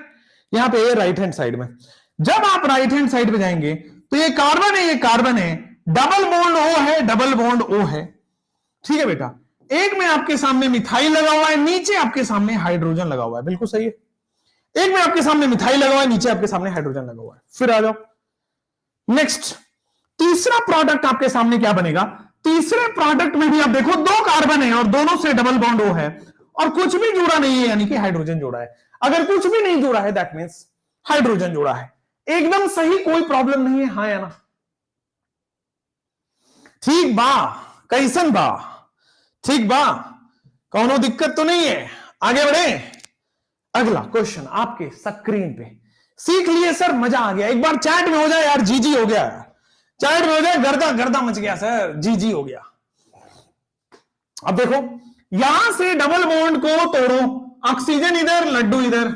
यहां पे राइट हैंड साइड में, जब आप राइट हैंड साइड पे जाएंगे तो ये कार्बन है, ये कार्बन है, डबल बॉन्ड ओ है, डबल बॉन्ड ओ है। ठीक है बेटा, एक में आपके सामने मिथाइल लगा हुआ है, नीचे आपके सामने हाइड्रोजन लगा हुआ है, बिल्कुल सही है। एक में आपके सामने मिथाइल लगा हुआ है, नीचे आपके सामने हाइड्रोजन लगा हुआ है। फिर आ जाओ नेक्स्ट, तीसरा प्रोडक्ट आपके सामने क्या बनेगा? तीसरे प्रोडक्ट में भी आप देखो 2 कार्बन है और दोनों से डबल बॉन्ड ओ है, और कुछ भी जुड़ा नहीं है, यानी कि हाइड्रोजन जुड़ा है। अगर कुछ भी नहीं जुड़ा है, दैट मींस हाइड्रोजन जुड़ा है। एकदम सही, कोई प्रॉब्लम नहीं है। हाँ या ना? ठीक बा, कैसन बा? ठीक बा, कौनो दिक्कत तो नहीं है? आगे बढ़े। अगला क्वेश्चन आपके स्क्रीन पे, सीख लिए सर, मजा आ गया। एक बार चैट में हो जाए यार, जी जी हो गया, चैट में हो जाए, गर्दा गर्दा मच गया सर, जी जी हो गया। अब देखो यहां से डबल बॉन्ड को तोड़ो, ऑक्सीजन इधर लड्डू इधर,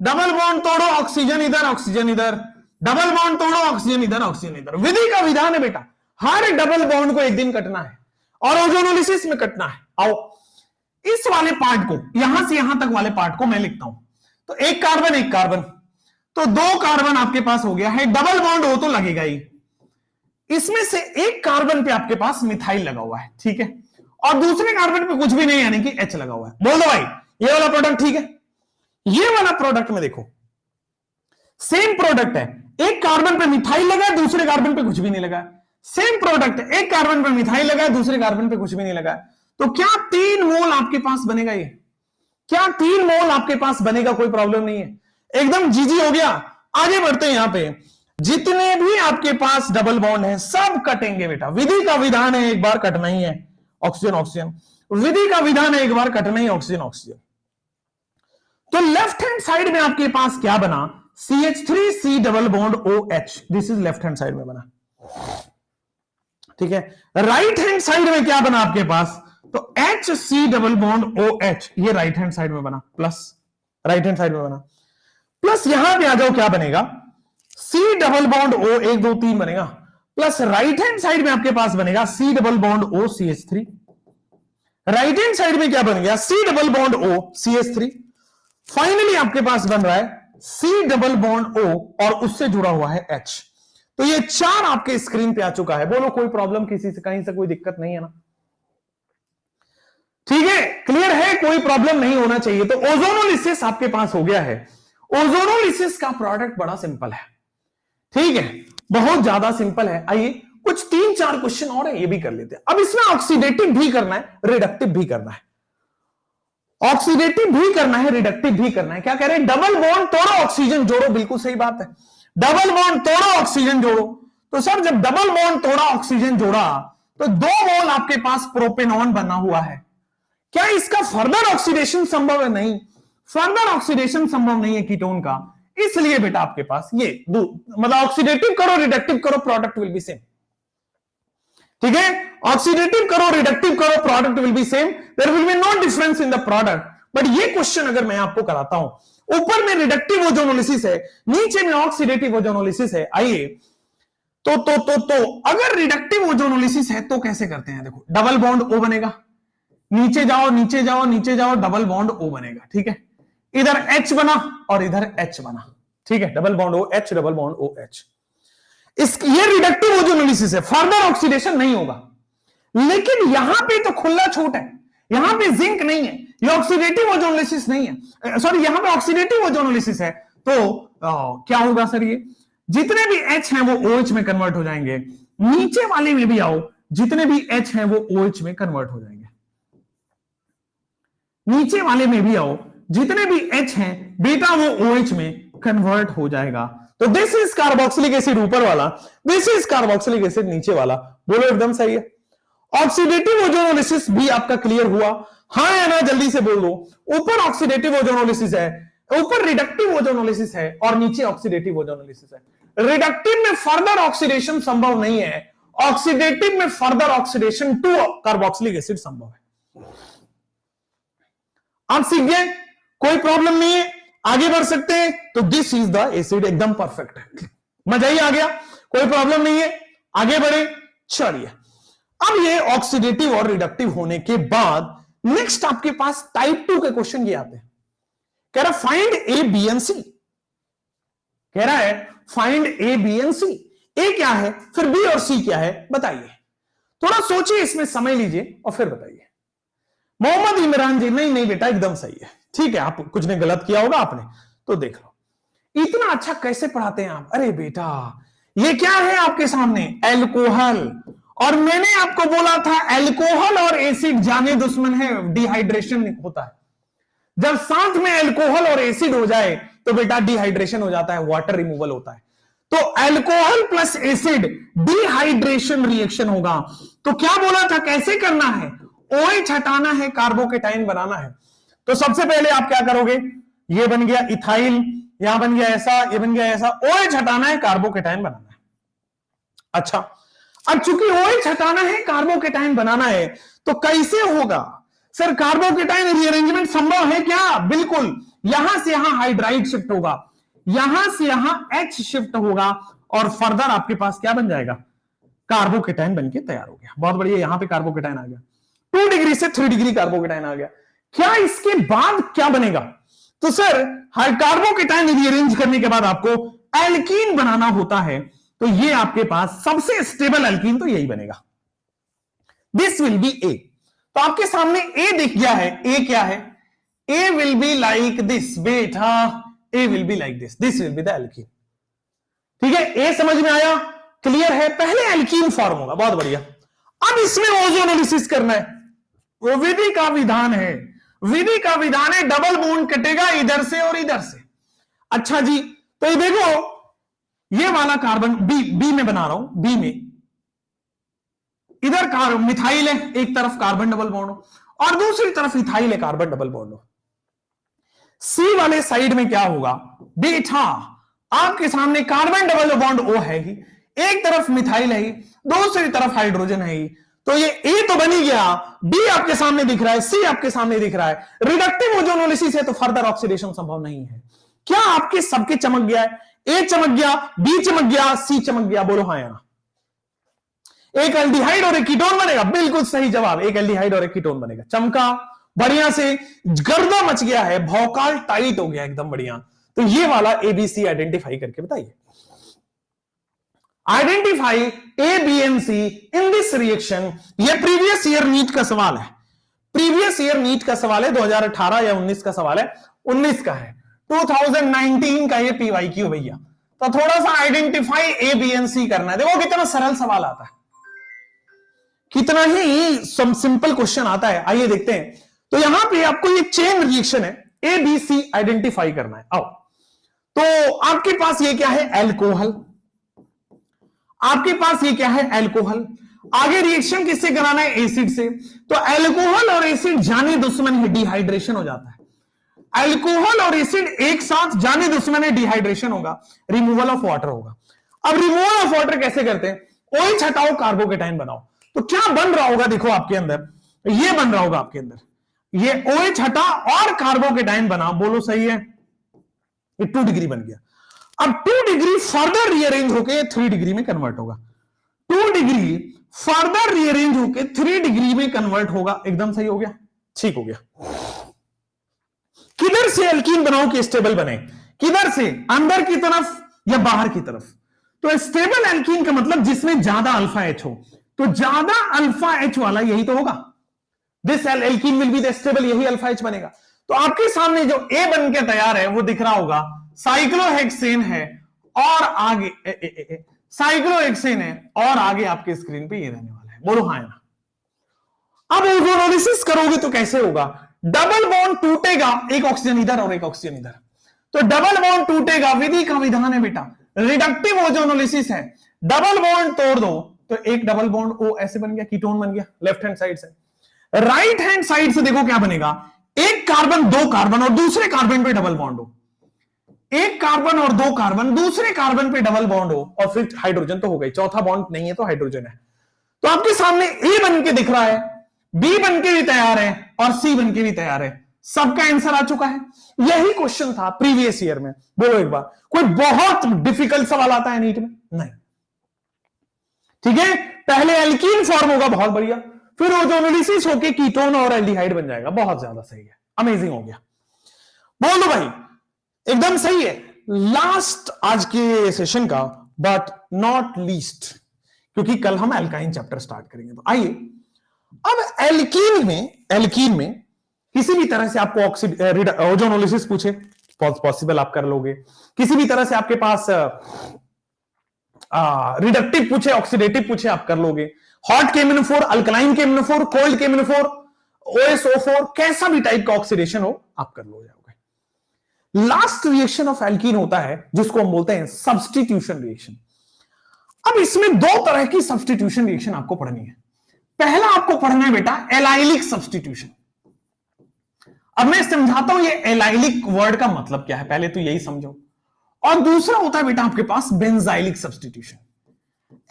डबल बॉन्ड तोड़ो ऑक्सीजन इधर ऑक्सीजन इधर, डबल बॉन्ड तोड़ो ऑक्सीजन इधर ऑक्सीजन इधर। विधि का विधान है बेटा, हर डबल बॉन्ड को एक दिन कटना है और ओजोनोलिसिस में कटना है। आओ इस वाले पार्ट को, यहां से यहां तक वाले पार्ट को मैं लिखता हूं। तो एक कार्बन, तो 2 कार्बन आपके पास हो गया है, डबल बॉन्ड हो तो लगेगा ही। इसमें से एक कार्बन पे आपके पास मिथाइल लगा हुआ है, ठीक है, और दूसरे कार्बन पे कुछ भी नहीं, यानी कि H लगा हुआ है। बोल दो भाई ये वाला प्रोडक्ट ठीक है। ये वाला प्रोडक्ट में देखो सेम प्रोडक्ट है, एक कार्बन पे मिथाइल लगा है, दूसरे कार्बन पे कुछ भी नहीं लगा है। सेम प्रोडक्ट है, एक कार्बन पे मिथाइल लगा है, दूसरे कार्बन पे कुछ भी नहीं लगा है। तो क्या 3 मोल आपके पास बनेगा? ये क्या 3 मोल आपके पास बनेगा? कोई प्रॉब्लम नहीं है, एकदम जीजी हो गया। आगे बढ़ते हैं, यहां पे जितने भी आपके पास डबल बॉन्ड है सब कटेंगे बेटा। विधि का विधान है एक बार कटना ही है ऑक्सीजन ऑक्सीजन, विधि का विधान है एक बार कटना ही ऑक्सीजन ऑक्सीजन। तो लेफ्ट हैंड साइड में आपके पास क्या बना? CH3C double bond OH, this is left hand side में बना, ठीक है। राइट हैंड साइड में क्या बना आपके पास? तो HC डबल बॉन्ड OH, ये राइट हैंड साइड में बना, प्लस राइट हैंड साइड में बना, प्लस यहां पे आ जाओ क्या बनेगा? C डबल बॉन्ड O, 1 2 3 बनेगा, प्लस राइट हैंड साइड में आपके पास बनेगा C double bond O CH3। Right hand side में क्या बन गया? C double bond O CH3। Finally आपके पास बन रहा है C डबल बॉन्ड O और उससे जुड़ा हुआ है H। तो ये 4 आपके स्क्रीन पे आ चुका है। बोलो कोई प्रॉब्लम किसी से, कहीं से कोई दिक्कत नहीं है ना? ठीक है, क्लियर है, कोई प्रॉब्लम नहीं होना चाहिए। तो ओजोनोलिसिस आपके पास हो गया है। ओजोनोलिसिस का प्रोडक्ट बड़ा सिंपल है, ठीक है, बहुत ज्यादा सिंपल है। आइए कुछ 3-4 क्वेश्चन और है, ये भी कर लेते हैं। अब इसमें ऑक्सीडेटिव भी करना है, रिडक्टिव भी करना है। ऑक्सीडेटिव भी करना है, रिडक्टिव भी करना है। क्या कह रहे हैं? डबल बॉन्ड तोड़ो ऑक्सीजन जोड़ो, बिल्कुल सही बात है। डबल बॉन्ड तोड़ो ऑक्सीजन जोड़ो। तो सर जब डबल बॉन्ड तोड़ा ऑक्सीजन जोड़ा तो 2 मोल आपके पास प्रोपेनॉन बना हुआ है। क्या इसका फर्दर ऑक्सीडेशन संभव है? नहीं, फर्दर ऑक्सीडेशन संभव नहीं है कीटोन का। इसलिए बेटा आपके पास ये मतलब ऑक्सीडेटिव करो रिडक्टिव करो, प्रोडक्ट विल बी सेम, ठीक है। ऑक्सीडेटिव करो रिडक्टिव करो, product will be same, there will be no difference in the product. But ये क्वेश्चन अगर मैं आपको कराता हूं, ऊपर में रिडक्टिव ओजोनोलिसिस है, नीचे में ऑक्सीडेटिव ओजोनोलिसिस है। आइए तो अगर रिडक्टिव ओजोनोलिसिस है तो कैसे करते हैं? देखो डबल बॉन्ड O बनेगा, नीचे जाओ नीचे जाओ नीचे जाओ, डबल बॉन्ड O बनेगा, ठीक है। इधर H बना और इधर H बना, ठीक है, double bond OH double bond OH। ये रिडक्टिव ओजोनोलिसिस है, फर्दर ऑक्सीडेशन नहीं होगा। लेकिन यहां पे तो खुला छूट है, यहां पे जिंक नहीं है, ये ऑक्सीडेटिव ओजोनोलिसिस नहीं है, सॉरी यहां पे ऑक्सीडेटिव ओजोनोलिसिस है। तो क्या होगा सर? ये जितने भी H हैं वो OH में कन्वर्ट हो जाएंगे। नीचे वाले में भी आओ, जितने भी H हैं वो OH में कन्वर्ट हो जाएंगे। नीचे वाले में भी आओ, जितने भी H हैं बेटा वो OH में कन्वर्ट हो जाएगा। तो दिस इज कार्बोक्सिलिक एसिड ऊपर वाला, दिस इज कार्बोक्सिलिक एसिड नीचे वाला। बोलो एकदम सही है। ऑक्सीडेटिव ओजोनोलिसिस भी आपका क्लियर हुआ? हाँ या ना जल्दी से बोल दो। ऊपर ऑक्सीडेटिव ओजोनोलिसिस है, ऊपर रिडक्टिव ओजोनोलिसिस है और नीचे ऑक्सीडेटिव ओजोनोलिसिस है। रिडक्टिव में फर्दर ऑक्सीडेशन संभव नहीं है, ऑक्सीडेटिव में further oxidation to carboxylic acid संभव है। आप सीख गए, कोई प्रॉब्लम नहीं है, आगे बढ़ सकते हैं। तो दिस इज द एसिड, एकदम परफेक्ट है, मजा ही आ गया, कोई प्रॉब्लम नहीं है, आगे बढ़े। चलिए अब ये ऑक्सीडेटिव और रिडक्टिव होने के बाद नेक्स्ट आपके पास टाइप 2 के क्वेश्चन ये आते हैं। कह रहा find A B and C, कह रहा है find A B and C। A क्या है, फिर B और C क्या है बताइए। थोड़ा सोचिए, इसमें समय लीजिए और फिर बताइए। मोहम्मद इमरान जी, नहीं बेटा एकदम सही है, ठीक है, आप कुछ ने गलत किया होगा आपने, तो देख लो। इतना अच्छा कैसे पढ़ाते हैं आप? अरे बेटा ये क्या है आपके सामने? एल्कोहल। और मैंने आपको बोला था एल्कोहल और एसिड जाने दुश्मन है, डिहाइड्रेशन होता है। जब साथ में एल्कोहल और एसिड हो जाए तो बेटा डिहाइड्रेशन हो जाता है, वाटर रिमूवल होता है। तो alcohol plus acid dehydration reaction होगा। तो क्या बोला था, कैसे करना है? OH हटाना है, कार्बोकेटाइन बनाना है। तो सबसे पहले आप क्या करोगे? ये बन गया इथाइल, यहां बन गया ऐसा, ये बन गया ऐसा, OH हटाना है, कार्बोकेटाइन बनाना है। अच्छा अब चूंकि OH हटाना है, कार्बोकेटाइन बनाना है, तो कैसे होगा सर? कार्बोकेटाइन रीअरेंजमेंट संभव है क्या? बिल्कुल। यहां से यहां हाइड्राइड शिफ्ट होगा, यहां से यहां H शिफ्ट होगा, और फर्दर आपके पास क्या बन जाएगा? कार्बोकेटाइन बनके तैयार हो गया। बहुत बढ़िया, यहां पे कार्बोकेटाइन आ गया, 2 डिग्री से 3 डिग्री कार्बोकेटाइन आ गया। क्या इसके बाद क्या बनेगा? तो सर कार्बोकेटाइन रीअरेंज करने के बाद आपको एल्कीन बनाना होता है, तो ये आपके पास सबसे स्टेबल एल्कीन तो यही बनेगा। दिस विल बी ए। तो आपके सामने ए दिख गया है। ए क्या है? A will be like this बेटा, A will be like this, this will be the alkene. ठीक है, ए समझ में आया? क्लियर है? पहले एल्कीन फॉर्म होगा। बहुत बढ़िया। अब इसमें ओजोनोलिसिस करना है, वो विधि का विधान है। विधि का विधान है डबल बॉन्ड कटेगा इधर से और इधर से। अच्छा जी, तो ये देखो, ये वाला कार्बन बी में बना रहा हूं, बी में इधर मिथाइल है, एक तरफ कार्बन डबल बॉन्ड हो, और दूसरी तरफ इथाइल है, कार्बन डबल बॉन्ड हो। सी वाले साइड में क्या होगा बेटा? आपके सामने कार्बन डबल बॉन्ड ओ है ही, एक तरफ मिथाइल है ही, दूसरी तरफ हाइड्रोजन है ही। तो ये ए तो बन ही गया, बी आपके सामने दिख रहा है, सी आपके सामने दिख रहा है। रिडक्टिव ओजोनोलिसिस है तो फर्दर ऑक्सीडेशन संभव नहीं है। क्या आपके सबके चमक गया है? ए चमक गया, बी चमक गया, सी चमक गया। बोलो हाँ या ना? एक एल्डिहाइड और एक कीटोन बनेगा। बिल्कुल सही जवाब, एक एल्डिहाइड और एक कीटोन बनेगा। चमका बढ़िया से, गर्दा मच गया है, भौकाल टाइट हो गया एकदम बढ़िया। तो ये वाला एबीसी आइडेंटिफाई करके बताइए। Identify A B and C in this reaction. ये प्रीवियस ईयर नीट का सवाल है, प्रीवियस ईयर नीट का सवाल है, 2018 या 19 का सवाल है, 19 का है, 2019 का ये पीवाईक्यू भैया। तो थोड़ा सा आइडेंटिफाई ए बी एंड सी करना है। देखो कितना सरल सवाल आता है, कितना ही सिंपल क्वेश्चन आता है। आइए देखते हैं। तो यहां पे आपको ये चेन रिएक्शन है, ए बी सी आइडेंटिफाई करना है। आओ, तो आपके पास ये क्या है? एल्कोहल। आपके पास ये क्या है? एल्कोहल। आगे रिएक्शन किससे कराना है? एसिड से। तो एल्कोहल और एसिड जाने दुश्मन है, डिहाइड्रेशन हो जाता है। एल्कोहल और एसिड एक साथ जाने दुश्मन है, डिहाइड्रेशन होगा, रिमूवल ऑफ वाटर होगा। अब रिमूवल ऑफ वाटर कैसे करते हैं? OH हटाओ, कार्बोकेटाइन बनाओ। तो क्या बन रहा होगा? देखो आपके अंदर ये बन रहा होगा, आपके अंदर ये OH हटा और कार्बोकेटाइन बना। बोलो सही है? ये 2 डिग्री बन गया। अब 2 डिग्री फर्दर रीअरेंज होके 3 डिग्री में कन्वर्ट होगा। 2 डिग्री फर्दर रीअरेंज होके 3 डिग्री में कन्वर्ट होगा। एकदम सही हो गया, ठीक हो गया। किधर से एल्कीन बनाओ कि स्टेबल बने? किधर से? अंदर की तरफ या बाहर की तरफ? तो स्टेबल एल्कीन का मतलब जिसमें ज्यादा अल्फा एच हो, तो ज्यादा अल्फा एच वाला यही तो होगा। This alkene will be the stable, यही अल्फा एच बनेगा। तो आपके सामने जो ए बन के तैयार है वो दिख रहा होगा, साइक्लोहेक्सेन है, और आगे साइक्लोहेक्सेन है, और आगे आपके स्क्रीन पे ये रहने वाला है। बोलो हाँ ना? अब ओजोनोलिसिस करोगे तो कैसे होगा? डबल बॉन्ड टूटेगा, एक ऑक्सीजन इधर और एक ऑक्सीजन इधर, तो डबल बॉन्ड टूटेगा। विधि का विधान है बेटा, रिडक्टिव ओजोनोलिसिस है। डबल बॉन्ड तोड़ दो तो एक डबल बॉन्ड ओ ऐसे बन गया, कीटोन बन गया लेफ्ट हैंड साइड से। राइट हैंड साइड से देखो क्या बनेगा, एक कार्बन, 2 कार्बन और दूसरे कार्बन पे डबल बॉन्ड हो, एक कार्बन और 2 कार्बन दूसरे कार्बन पे डबल बॉन्ड हो, और फिर हाइड्रोजन तो हो गई, चौथा बॉन्ड नहीं है तो हाइड्रोजन है। तो आपके सामने ए बन के दिख रहा है, बी बन के भी तैयार है, और सी बन के भी तैयार है। सबका आंसर आ चुका है। यही क्वेश्चन था प्रीवियस ईयर में। बोलो एक बार, कोई बहुत डिफिकल्ट सवाल आता है नीट में? नहीं। ठीक है, पहले एल्कीन फॉर्म होगा, बहुत बढ़िया, फिर ओजोनोलिसिस होके कीटोन और एल्डिहाइड बन जाएगा। बहुत ज्यादा सही है, अमेजिंग हो गया। बोलो भाई, एकदम सही है। लास्ट आज के सेशन का, बट नॉट लीस्ट, क्योंकि कल हम एल्काइन चैप्टर स्टार्ट करेंगे। तो आइए, अब एल्कीन में किसी भी तरह से आपको ओजोनोलिसिस पूछे, पॉसिबल आप कर लोगे। किसी भी तरह से आपके पास रिडक्टिव पूछे, ऑक्सीडेटिव पूछे, आप कर लोगे। हॉट केमिनोफोर, अल्कलाइन केमिनोफोर, कोल्ड केमिनोफोर, OSO4, कैसा भी टाइप का ऑक्सीडेशन हो आप कर लो जाओगे। लास्ट रिएक्शन ऑफ एल्कीन होता है जिसको हम बोलते हैं सब्स्टिट्यूशन रिएक्शन। अब इसमें 2 तरह की सब्स्टिट्यूशन रिएक्शन आपको पढ़नी है। पहला आपको पढ़ना है बेटा एलाइलिक सब्स्टिट्यूशन। अब मैं समझाता हूं ये एलाइलिक वर्ड का मतलब क्या है, पहले तो यही समझो। और दूसरा होता है बेटा आपके पास benzylic substitution.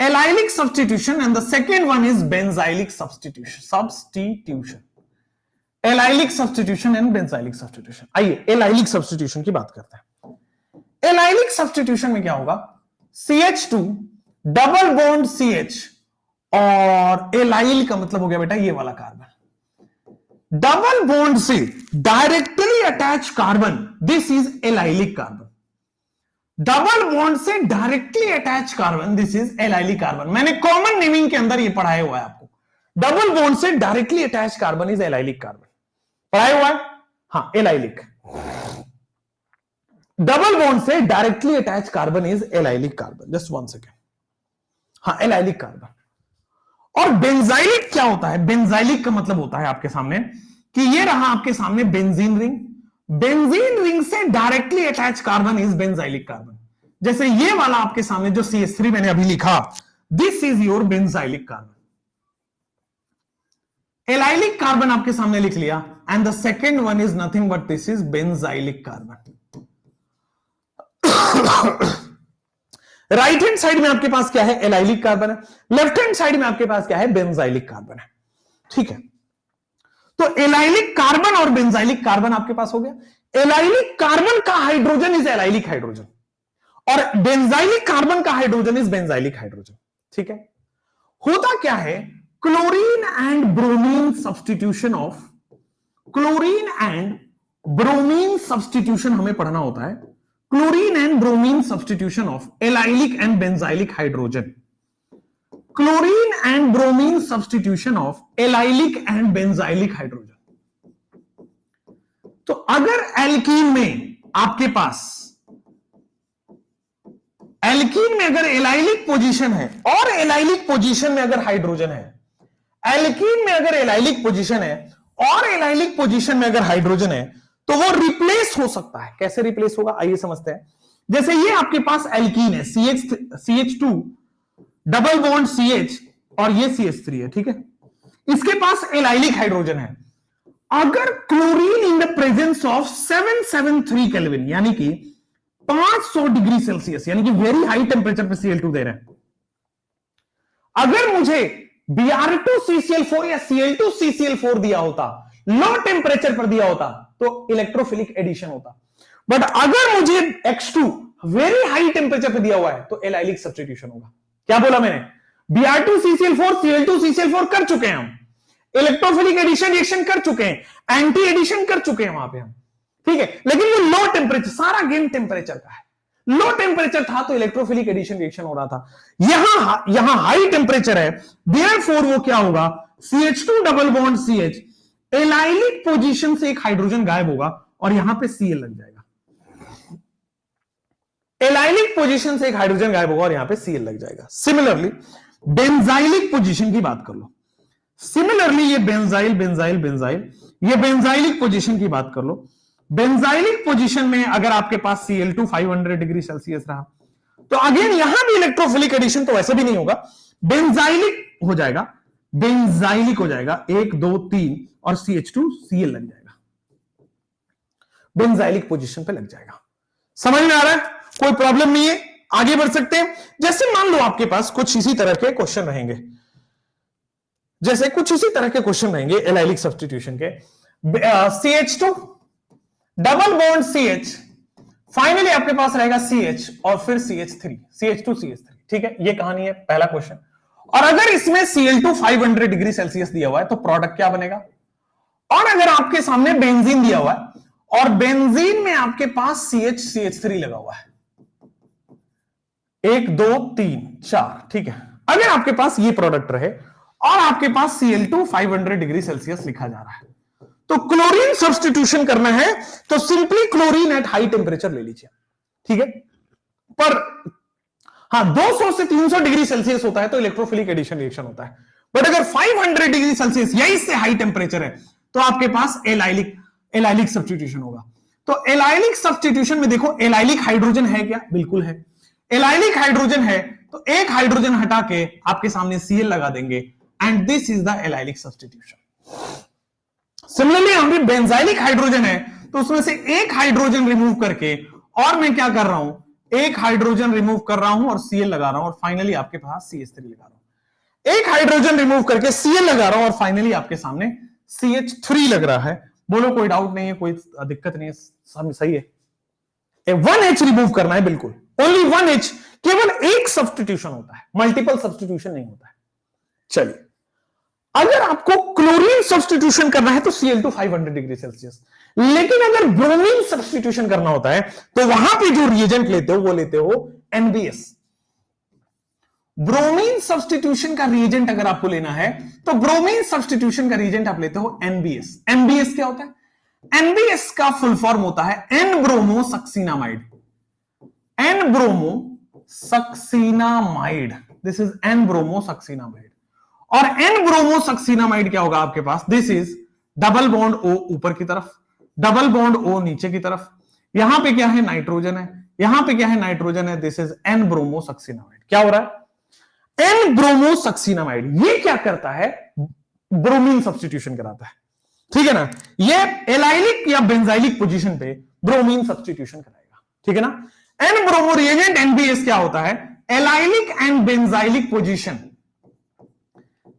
Allylic substitution and the second one is benzylic substitution. Allylic substitution and benzylic substitution. आइए एलाइलिक सब्स्टिट्यूशन की बात करते हैं। एलाइलिक सब्स्टिट्यूशन में क्या होगा, CH2 डबल बॉन्ड CH और एलाइल का मतलब हो गया बेटा ये वाला कार्बन, डबल बॉन्ड से directly attach carbon, this is allylic carbon. Double bond से directly attach carbon, this is allylic carbon. मैंने कॉमन नेमिंग के अंदर ये पढ़ाया हुआ है आपको, डबल बॉन्ड से directly attach carbon is allylic carbon, पढ़ाया हुआ है। हाँ एलाइलिक, डबल बॉन्ड से directly attach carbon is allylic carbon. Just one second. हाँ एलाइलिक कार्बन। और बेंजाइलिक क्या होता है, बेंजाइलिक का मतलब होता है आपके सामने कि ये रहा आपके सामने बेंजीन रिंग, बेंजीन रिंग से directly attach carbon is benzylic carbon. जैसे ये वाला आपके सामने जो CH3 मैंने अभी लिखा, this is your benzylic carbon. Allylic carbon आपके सामने लिख लिया and the second one is nothing but this is benzylic carbon. Right hand side में आपके पास क्या है, एलाइलिक कार्बन है, लेफ्ट हैंड साइड में आपके पास क्या है, बेंजाइलिक कार्बन है। ठीक है, तो एलाइलिक कार्बन और बेंजाइलिक कार्बन आपके पास हो गया। एलाइलिक कार्बन का हाइड्रोजन इज एलाइलिक हाइड्रोजन और बेंजाइलिक कार्बन का हाइड्रोजन इज बेंजाइलिक हाइड्रोजन। ठीक है, होता क्या है, chlorine and bromine substitution of, chlorine and bromine substitution हमें पढ़ना होता है। Chlorine and bromine substitution of allylic and benzylic hydrogen, chlorine and bromine substitution of allylic and benzylic hydrogen. तो अगर एल्कीन में आपके पास, एल्कीन में अगर एलाइलिक पोजीशन है और एलाइलिक पोजीशन में अगर हाइड्रोजन है, एल्कीन में अगर एलाइलिक पोजीशन है और एलाइलिक पोजीशन में अगर हाइड्रोजन है, तो वो रिप्लेस हो सकता है। कैसे रिप्लेस होगा आइए समझते हैं। जैसे ये आपके पास एल्कीन है, CH2 डबल बॉन्ड CH और ये CH3 है। ठीक है, इसके पास एलाइलिक हाइड्रोजन है। अगर chlorine in the presence of 773 kelvin यानी कि 500 डिग्री सेल्सियस यानी कि वेरी हाई टेम्परेचर पे Cl2 दे रहे हैं, अगर मुझे Br2CCl4 या Cl2CCl4 दिया होता, लो टेम्परेचर पर दिया होता, तो इलेक्ट्रोफिलिक एडिशन होता। बट अगर मुझे X2 वेरी हाई टेम्परेचर पे दिया हुआ है, तो एलाइलिक सब्स्टिट्यूशन होगा। क्या बोला मैंने, Br2CCl4 Cl2CCl4 कर चुके हैं हम, इलेक्ट्रोफिलिक एडिशन रिएक्शन कर चुके हैं, एंटी एडिशन कर चुके हैं वहां पे हम। ठीक है, लेकिन ये लो टेम्परेचर, सारा गेम टेम्परेचर का है। लो टेम्परेचर था तो इलेक्ट्रोफिलिक एडिशन रिएक्शन हो रहा था। यहां हाई टेम्परेचर है, देयरफॉर वो क्या होगा, CH2 double bond CH allylic position से एक हाइड्रोजन गायब होगा और यहां पे Cl लग जाएगा। एलाइलिक पोजीशन से एक हाइड्रोजन गायब होगा और यहां पे Cl लग जाएगा। सिमिलरली बेंजाइलिक पोजीशन की बात कर लो, सिमिलरली ये बेंजाइल बेंजाइल बेंजाइल, ये बेंजाइलिक पोजीशन की बात कर लो। बेंजाइलिक पोजीशन में अगर आपके पास Cl2 500 डिग्री सेल्सियस रहा, तो अगेन यहां भी इलेक्ट्रोफिलिक एडिशन तो वैसे भी नहीं होगा, बेंजाइलिक हो जाएगा, बेंजाइलिक हो जाएगा 1 2 3 और CH2 Cl लग जाएगा, बेंजाइलिक पोजीशन पे लग जाएगा। समझ में आ रहा है, कोई प्रॉब्लम नहीं है, आगे बढ़ सकते हैं। जैसे मान लो आपके पास कुछ इसी तरह के क्वेश्चन रहेंगे, जैसे कुछ इसी तरह के क्वेश्चन रहेंगे एलाइलिक सब्स्टिट्यूशन के। CH2 double bond CH, finally आपके पास रहेगा CH और फिर CH3, CH2 CH3। ठीक है, ये कहानी है, पहला क्वेश्चन। और अगर इसमें Cl2 500 डिग्री सेल्सियस दिया हुआ है तो प्रोडक्ट क्या बनेगा। और अगर आपके सामने बेंजीन दिया हुआ है और बेंजीन में आपके पास CH CH3 लगा हुआ है, 1 2 3 4। ठीक है, अगर आपके पास ये प्रोडक्ट रहे और आपके पास Cl2 500 डिग्री सेल्सियस लिखा जा रहा है, तो क्लोरीन सब्स्टिट्यूशन करना है तो simply chlorine at high temperature ले लीजिए। ठीक है, पर हाँ 200 से 300 डिग्री सेल्सियस होता है तो इलेक्ट्रोफिलिक एडिशन रिएक्शन होता है। बट अगर 500 डिग्री सेल्सियस या इससे हाई टेम्परेचर है तो आपके पास एलाइलिक सब्स्टिट्यूशन होगा। तो एलाइलिक सब्स्टिट्यूशन में देखो, एलाइलिक हाइड्रोजन है क्या, बिल्कुल है। एलाइलिक हाइड्रोजन है तो एक हाइड्रोजन हटा के आपके सामने Cl लगा देंगे and this is the allylic substitution. Similarly यहां पे बेंजाइलिक हाइड्रोजन है तो उसमें से एक हाइड्रोजन रिमूव करके और मैं क्या कर रहा हूं, एक हाइड्रोजन रिमूव कर रहा हूं और Cl लगा रहा हूं और फाइनली आपके पास CH3 लगा रहा हूं। एक हाइड्रोजन रिमूव करके Cl लगा रहा हूं और फाइनली आपके सामने CH3 लग रहा है। बोलो कोई डाउट नहीं है, कोई दिक्कत नहीं है, सब सही है। 1H रिमूव करना है, बिल्कुल ओनली 1H, केवल एक सब्स्टिट्यूशन होता है, मल्टीपल सब्स्टिट्यूशन नहीं होता है। चलिए, अगर आपको क्लोरीन सब्स्टिट्यूशन करना है तो Cl2 500 डिग्री सेल्सियस, लेकिन अगर ब्रोमीन सब्स्टिट्यूशन करना होता है तो वहां पे जो रिएजेंट लेते हो वो लेते हो NBS। ब्रोमीन सब्स्टिट्यूशन का रिएजेंट अगर आपको लेना है तो ब्रोमीन सब्स्टिट्यूशन का रिएजेंट आप लेते हो NBS। NBS क्या होता है? NBS का फुल फॉर्म होता है N bromo succinimide. N bromo succinimide, this is N bromo succinimide. और एन ब्रोमो सक्सीनामाइड क्या होगा आपके पास? This is double bond O ऊपर की तरफ, डबल बॉन्ड O नीचे की तरफ। यहां पे क्या है? नाइट्रोजन है। यहां पे क्या है? नाइट्रोजन है। This is N bromo succinimide. क्या हो रहा है? N bromo succinimide. ये क्या करता है? ब्रोमीन सब्स्टिट्यूशन कराता है, ठीक है ना। ये एलाइलिक या बेंजाइलिक पोजीशन पे ब्रोमीन सब्स्टिट्यूशन कराएगा, ठीक है ना। एन ब्रोमो रिएजेंट NBS क्या होता है? Allylic and benzylic position,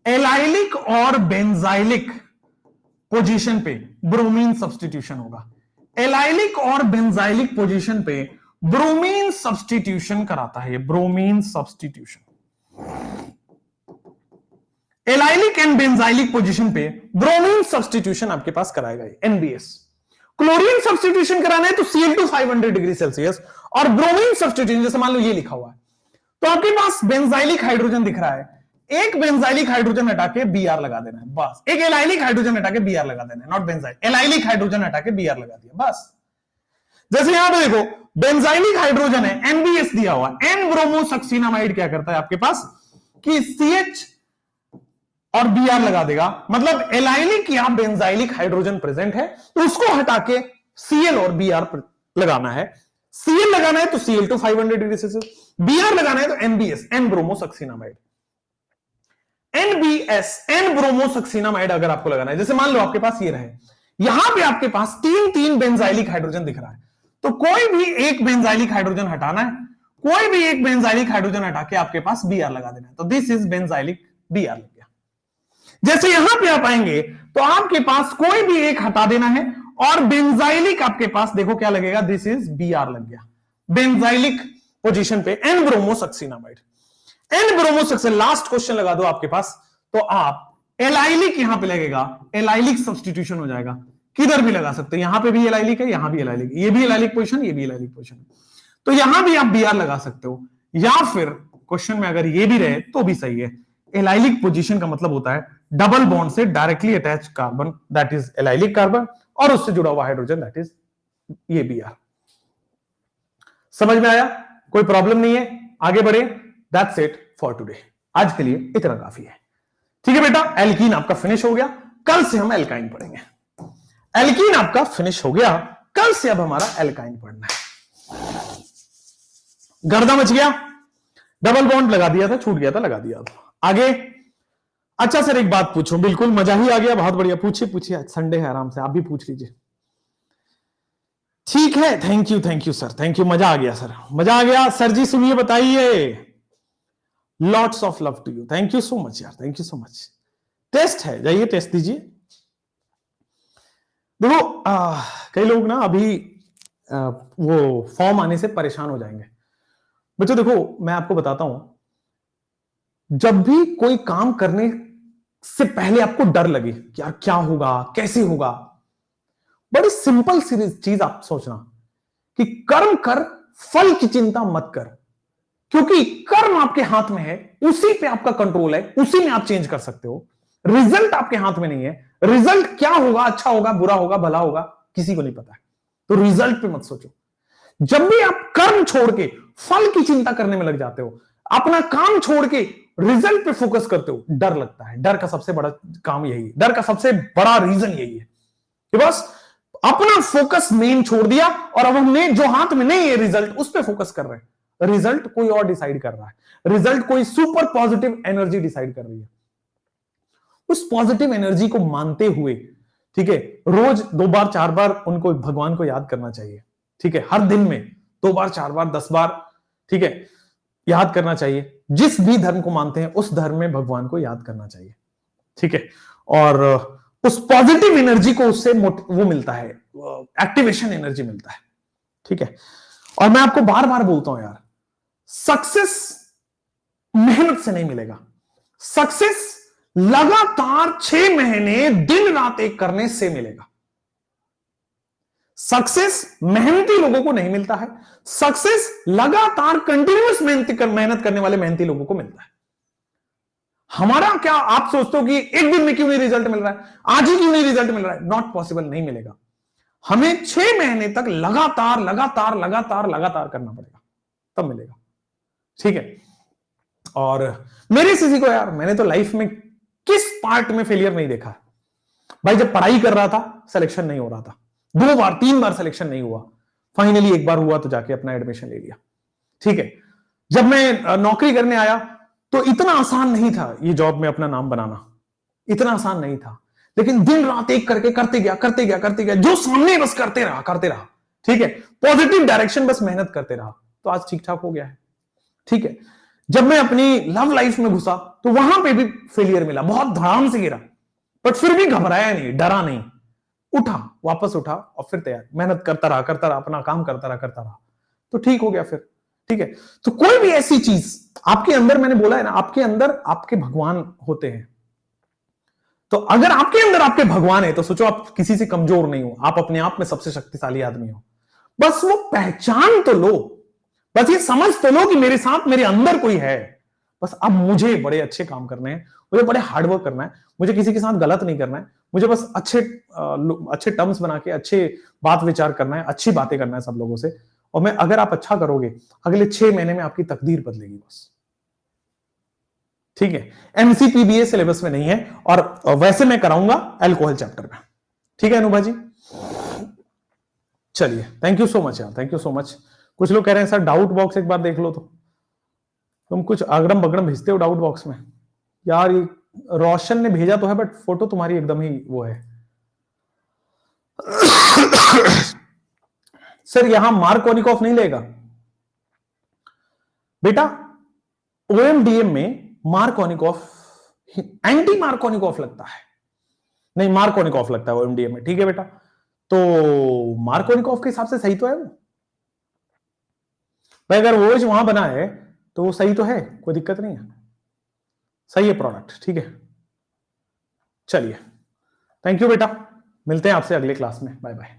allylic और बेंजाइलिक पोजीशन पे ब्रोमीन सब्स्टिट्यूशन होगा। एलाइलिक और बेंजाइलिक पोजीशन पे ब्रोमीन सब्स्टिट्यूशन कराता है, ये bromine substitution. Allylic and benzylic position पे ब्रोमीन सब्स्टिट्यूशन आपके पास कराएगा ये NBS। क्लोरीन सब्स्टिट्यूशन कराना है तो Cl2 500 डिग्री सेल्सियस, और ब्रोमीन सब्स्टिट्यूशन जैसे मान लो ये लिखा हुआ है तो आपके पास बेंजाइलिक हाइड्रोजन दिख रहा है, एक बेंजाइलिक हाइड्रोजन हटा के Br लगा देना है बस। एक एलाइलिक हाइड्रोजन हटा के Br लगा देना है, नॉट बेंजाइल, एलाइलिक हाइड्रोजन हटा के Br लगा दिया बस। जैसे यहां पे देखो बेंजाइलिक हाइड्रोजन है, NBS दिया हुआ, एन ब्रोमो सक्सीनामाइड क्या करता है आपके पास कि CH और Br लगा देगा, मतलब एलाइलिक या बेंजाइलिक हाइड्रोजन प्रेजेंट है तो उसको हटा के Cl और Br लगाना है। Cl लगाना है तो Cl2 500 डिग्री सेल्सियस, Br लगाना है तो NBS, N bromo succinimide. NBS, N bromo succinimide अगर आपको लगाना है, जैसे मान लो आपके पास ये रहे, यहां पे आपके पास तीन बेंजाइलिक हाइड्रोजन दिख रहा है तो कोई भी एक बेंजाइलिक हाइड्रोजन हटाना है, कोई भी एक बेंजाइलिक हाइड्रोजन हटा के आपके पास Br लगा देना है, तो दिस इज बेंजाइलिक Br लग गया। जैसे यहां पे आप आएंगे तो आपके पास कोई भी एक हटा देना है और बेंजाइलिक आपके पास देखो क्या लगेगा, दिस इज Br लग गया। बेंजाइलिक पोजीशन पे N bromo succinimide, N bromo succin. Last question लगा दो आपके पास तो आप एलाइलिक यहां पे लगेगा, एलाइलिक सब्स्टिट्यूशन हो जाएगा। किधर भी लगा सकते हैं, यहां पे भी एलाइलिक है, यहां भी एलाइलिक, ये भी एलाइलिक पोजीशन, ये भी एलाइलिक पोजीशन, तो यहां भी आप Br लगा सकते हो, या फिर क्वेश्चन में अगर ये भी रहे तो भी सही है। एलाइलिक पोजीशन का मतलब होता है डबल बॉन्ड से directly attach carbon, that is allylic carbon, और उससे जुड़ा हुआ हाइड्रोजन, दैट इज ये Br। समझ में आया? कोई प्रॉब्लम नहीं है, आगे बढ़े। दैट्स इट फॉर टुडे, आज के लिए इतना काफी है, ठीक है बेटा। एल्कीन आपका फिनिश हो गया, कल से हम एल्काइन पढ़ेंगे। एल्कीन आपका फिनिश हो गया, कल से अब हमारा एल्काइन पढ़ना है। गर्दा मच गया, डबल बॉन्ड लगा दिया था, छूट गया था, लगा दिया था। आगे, अच्छा सर एक बात पूछो, बिल्कुल मजा ही आ गया, बहुत बढ़िया, पूछिए पूछिए, संडे है, आराम से आप भी पूछ लीजिए। ठीक है, thank you sir, thank you, मजा आ गया सर, मजा आ गया सर जी। सुनिए, बताइए, lots of love to you, thank you so much यार, thank you so much. Test है, जाइए टेस्ट दीजिए। देखो कई लोग ना अभी वो फॉर्म आने से परेशान हो जाएंगे। बच्चों देखो मैं आपको बताता हूं, जब भी कोई काम करने से पहले आपको डर लगे कि यार क्या होगा, कैसे होगा, बड़ी सिंपल सी चीज आप सोचना कि कर्म कर, फल की चिंता मत कर, क्योंकि कर्म आपके हाथ में है, उसी पे आपका कंट्रोल है, उसी में आप चेंज कर सकते हो। रिजल्ट आपके हाथ में नहीं है। रिजल्ट क्या होगा, अच्छा होगा, बुरा होगा, भला होगा, किसी को नहीं पता है, तो रिजल्ट पे मत सोचो। जब भी आप कर्म छोड़ के फल की चिंता करने में लग जाते हो, अपना काम छोड़ के रिजल्ट पे फोकस करते हो, डर लगता है। डर का सबसे बड़ा काम यही है, डर का सबसे बड़ा रीजन यही है कि बस अपना फोकस मेन छोड़ दिया और अब हमने जो हाथ में नहीं है रिजल्ट, उस पर फोकस कर रहे हैं। रिजल्ट कोई और डिसाइड कर रहा है, रिजल्ट कोई सुपर पॉजिटिव एनर्जी डिसाइड कर रही है। उस पॉजिटिव एनर्जी को मानते हुए, ठीक है, रोज 2 बार 4 बार उनको, भगवान को याद करना चाहिए, ठीक है, हर दिन में 2 बार 4 बार 10 बार, ठीक है, याद करना चाहिए। जिस भी धर्म को मानते हैं उस धर्म में भगवान को याद करना चाहिए, ठीक है। और उस पॉजिटिव एनर्जी को उससे वो मिलता है, एक्टिवेशन एनर्जी मिलता है, ठीक है। और मैं आपको बार बार बोलता हूं यार, सक्सेस मेहनत से नहीं मिलेगा। सक्सेस लगातार 6 महीने दिन रात एक करने से मिलेगा। सक्सेस मेहनती लोगों को नहीं मिलता है, सक्सेस लगातार कंटिन्यूअस मेहनत करने वाले मेहनती लोगों को मिलता है। हमारा क्या आप सोचते हो कि एक दिन में क्यों नहीं रिजल्ट मिल रहा है, आज ही क्यों नहीं रिजल्ट मिल रहा है? नॉट पॉसिबल, नहीं मिलेगा। हमें 6 महीने तक लगातार लगातार लगातार लगातार करना पड़ेगा, तब मिलेगा, ठीक है। और मेरे किसी को यार, मैंने तो लाइफ में किस पार्ट में फेलियर नहीं देखा भाई। जब पढ़ाई कर रहा था सिलेक्शन नहीं हो रहा था, 2 बार 3 बार सिलेक्शन नहीं हुआ, फाइनली एक बार हुआ तो जाके अपना एडमिशन ले लिया, ठीक है। जब मैं नौकरी करने आया तो इतना आसान नहीं था ये जॉब में अपना नाम बनाना, इतना आसान नहीं था, लेकिन दिन रात एक करके करते गया करते गया करते गया, जो सामने बस करते रहा, ठीक है। पॉजिटिव डायरेक्शन, बस मेहनत करते रहा, तो आज ठीक ठाक हो गया है, ठीक है। जब मैं अपनी लव लाइफ में घुसा तो वहां पे भी फेलियर मिला, बहुत धड़ाम से गिरा, बट फिर भी घबराया नहीं, डरा नहीं, उठा, वापस उठा और फिर तैयार, मेहनत करता रहा, अपना काम करता रहा, तो ठीक हो गया फिर, ठीक है। तो कोई भी ऐसी चीज आपके अंदर, मैंने बोला है ना, आपके अंदर आपके भगवान होते हैं, तो अगर आपके अंदर आपके भगवान है तो सोचो आप किसी से कमजोर नहीं हो, आप अपने आप में सबसे शक्तिशाली आदमी हो। बस वो पहचान तो लो, बस ये समझ तो लो कि मेरे साथ मेरे अंदर कोई है। बस अब मुझे बड़े अच्छे काम करने हैं, मुझे बड़े हार्डवर्क करना है, मुझे किसी के साथ गलत नहीं करना है, मुझे बस अच्छे टर्म्स बना के अच्छे बात विचार करना है, अच्छी बातें करना है सब लोगों से। और मैं, अगर आप अच्छा करोगे, अगले 6 महीने में आपकी तकदीर बदलेगी बस, ठीक है। एमसीपीबीए सिलेबस में नहीं है, और वैसे मैं कराऊंगा अल्कोहल चैप्टर में, ठीक है अनुभा जी। चलिए, थैंक यू सो मच यार, थैंक यू सो मच। कुछ लोग कह रहे हैं सर डाउट बॉक्स एक बार देख लो, तो तुम कुछ अगड़म बगड़म भेजते हो डाउट बॉक्स में यार। ये रोशन ने भेजा तो है, बट फोटो तुम्हारी एकदम ही वो है। सर यहां मार्कोनिकॉफ नहीं लेगा बेटा, ओएमडीएम में मार्कोनिकॉफ, एंटी मार्कोनिकॉफ लगता है, नहीं मार्कोनिकॉफ लगता है ओएमडीएम में, ठीक है बेटा। तो मार्कोनिकॉफ के हिसाब से सही तो है वो भाई, अगर वो वहां बना है तो वो सही तो है, कोई दिक्कत नहीं है, सही है प्रोडक्ट, ठीक है। चलिए, थैंक यू बेटा, मिलते हैं आपसे अगले क्लास में, बाय बाय।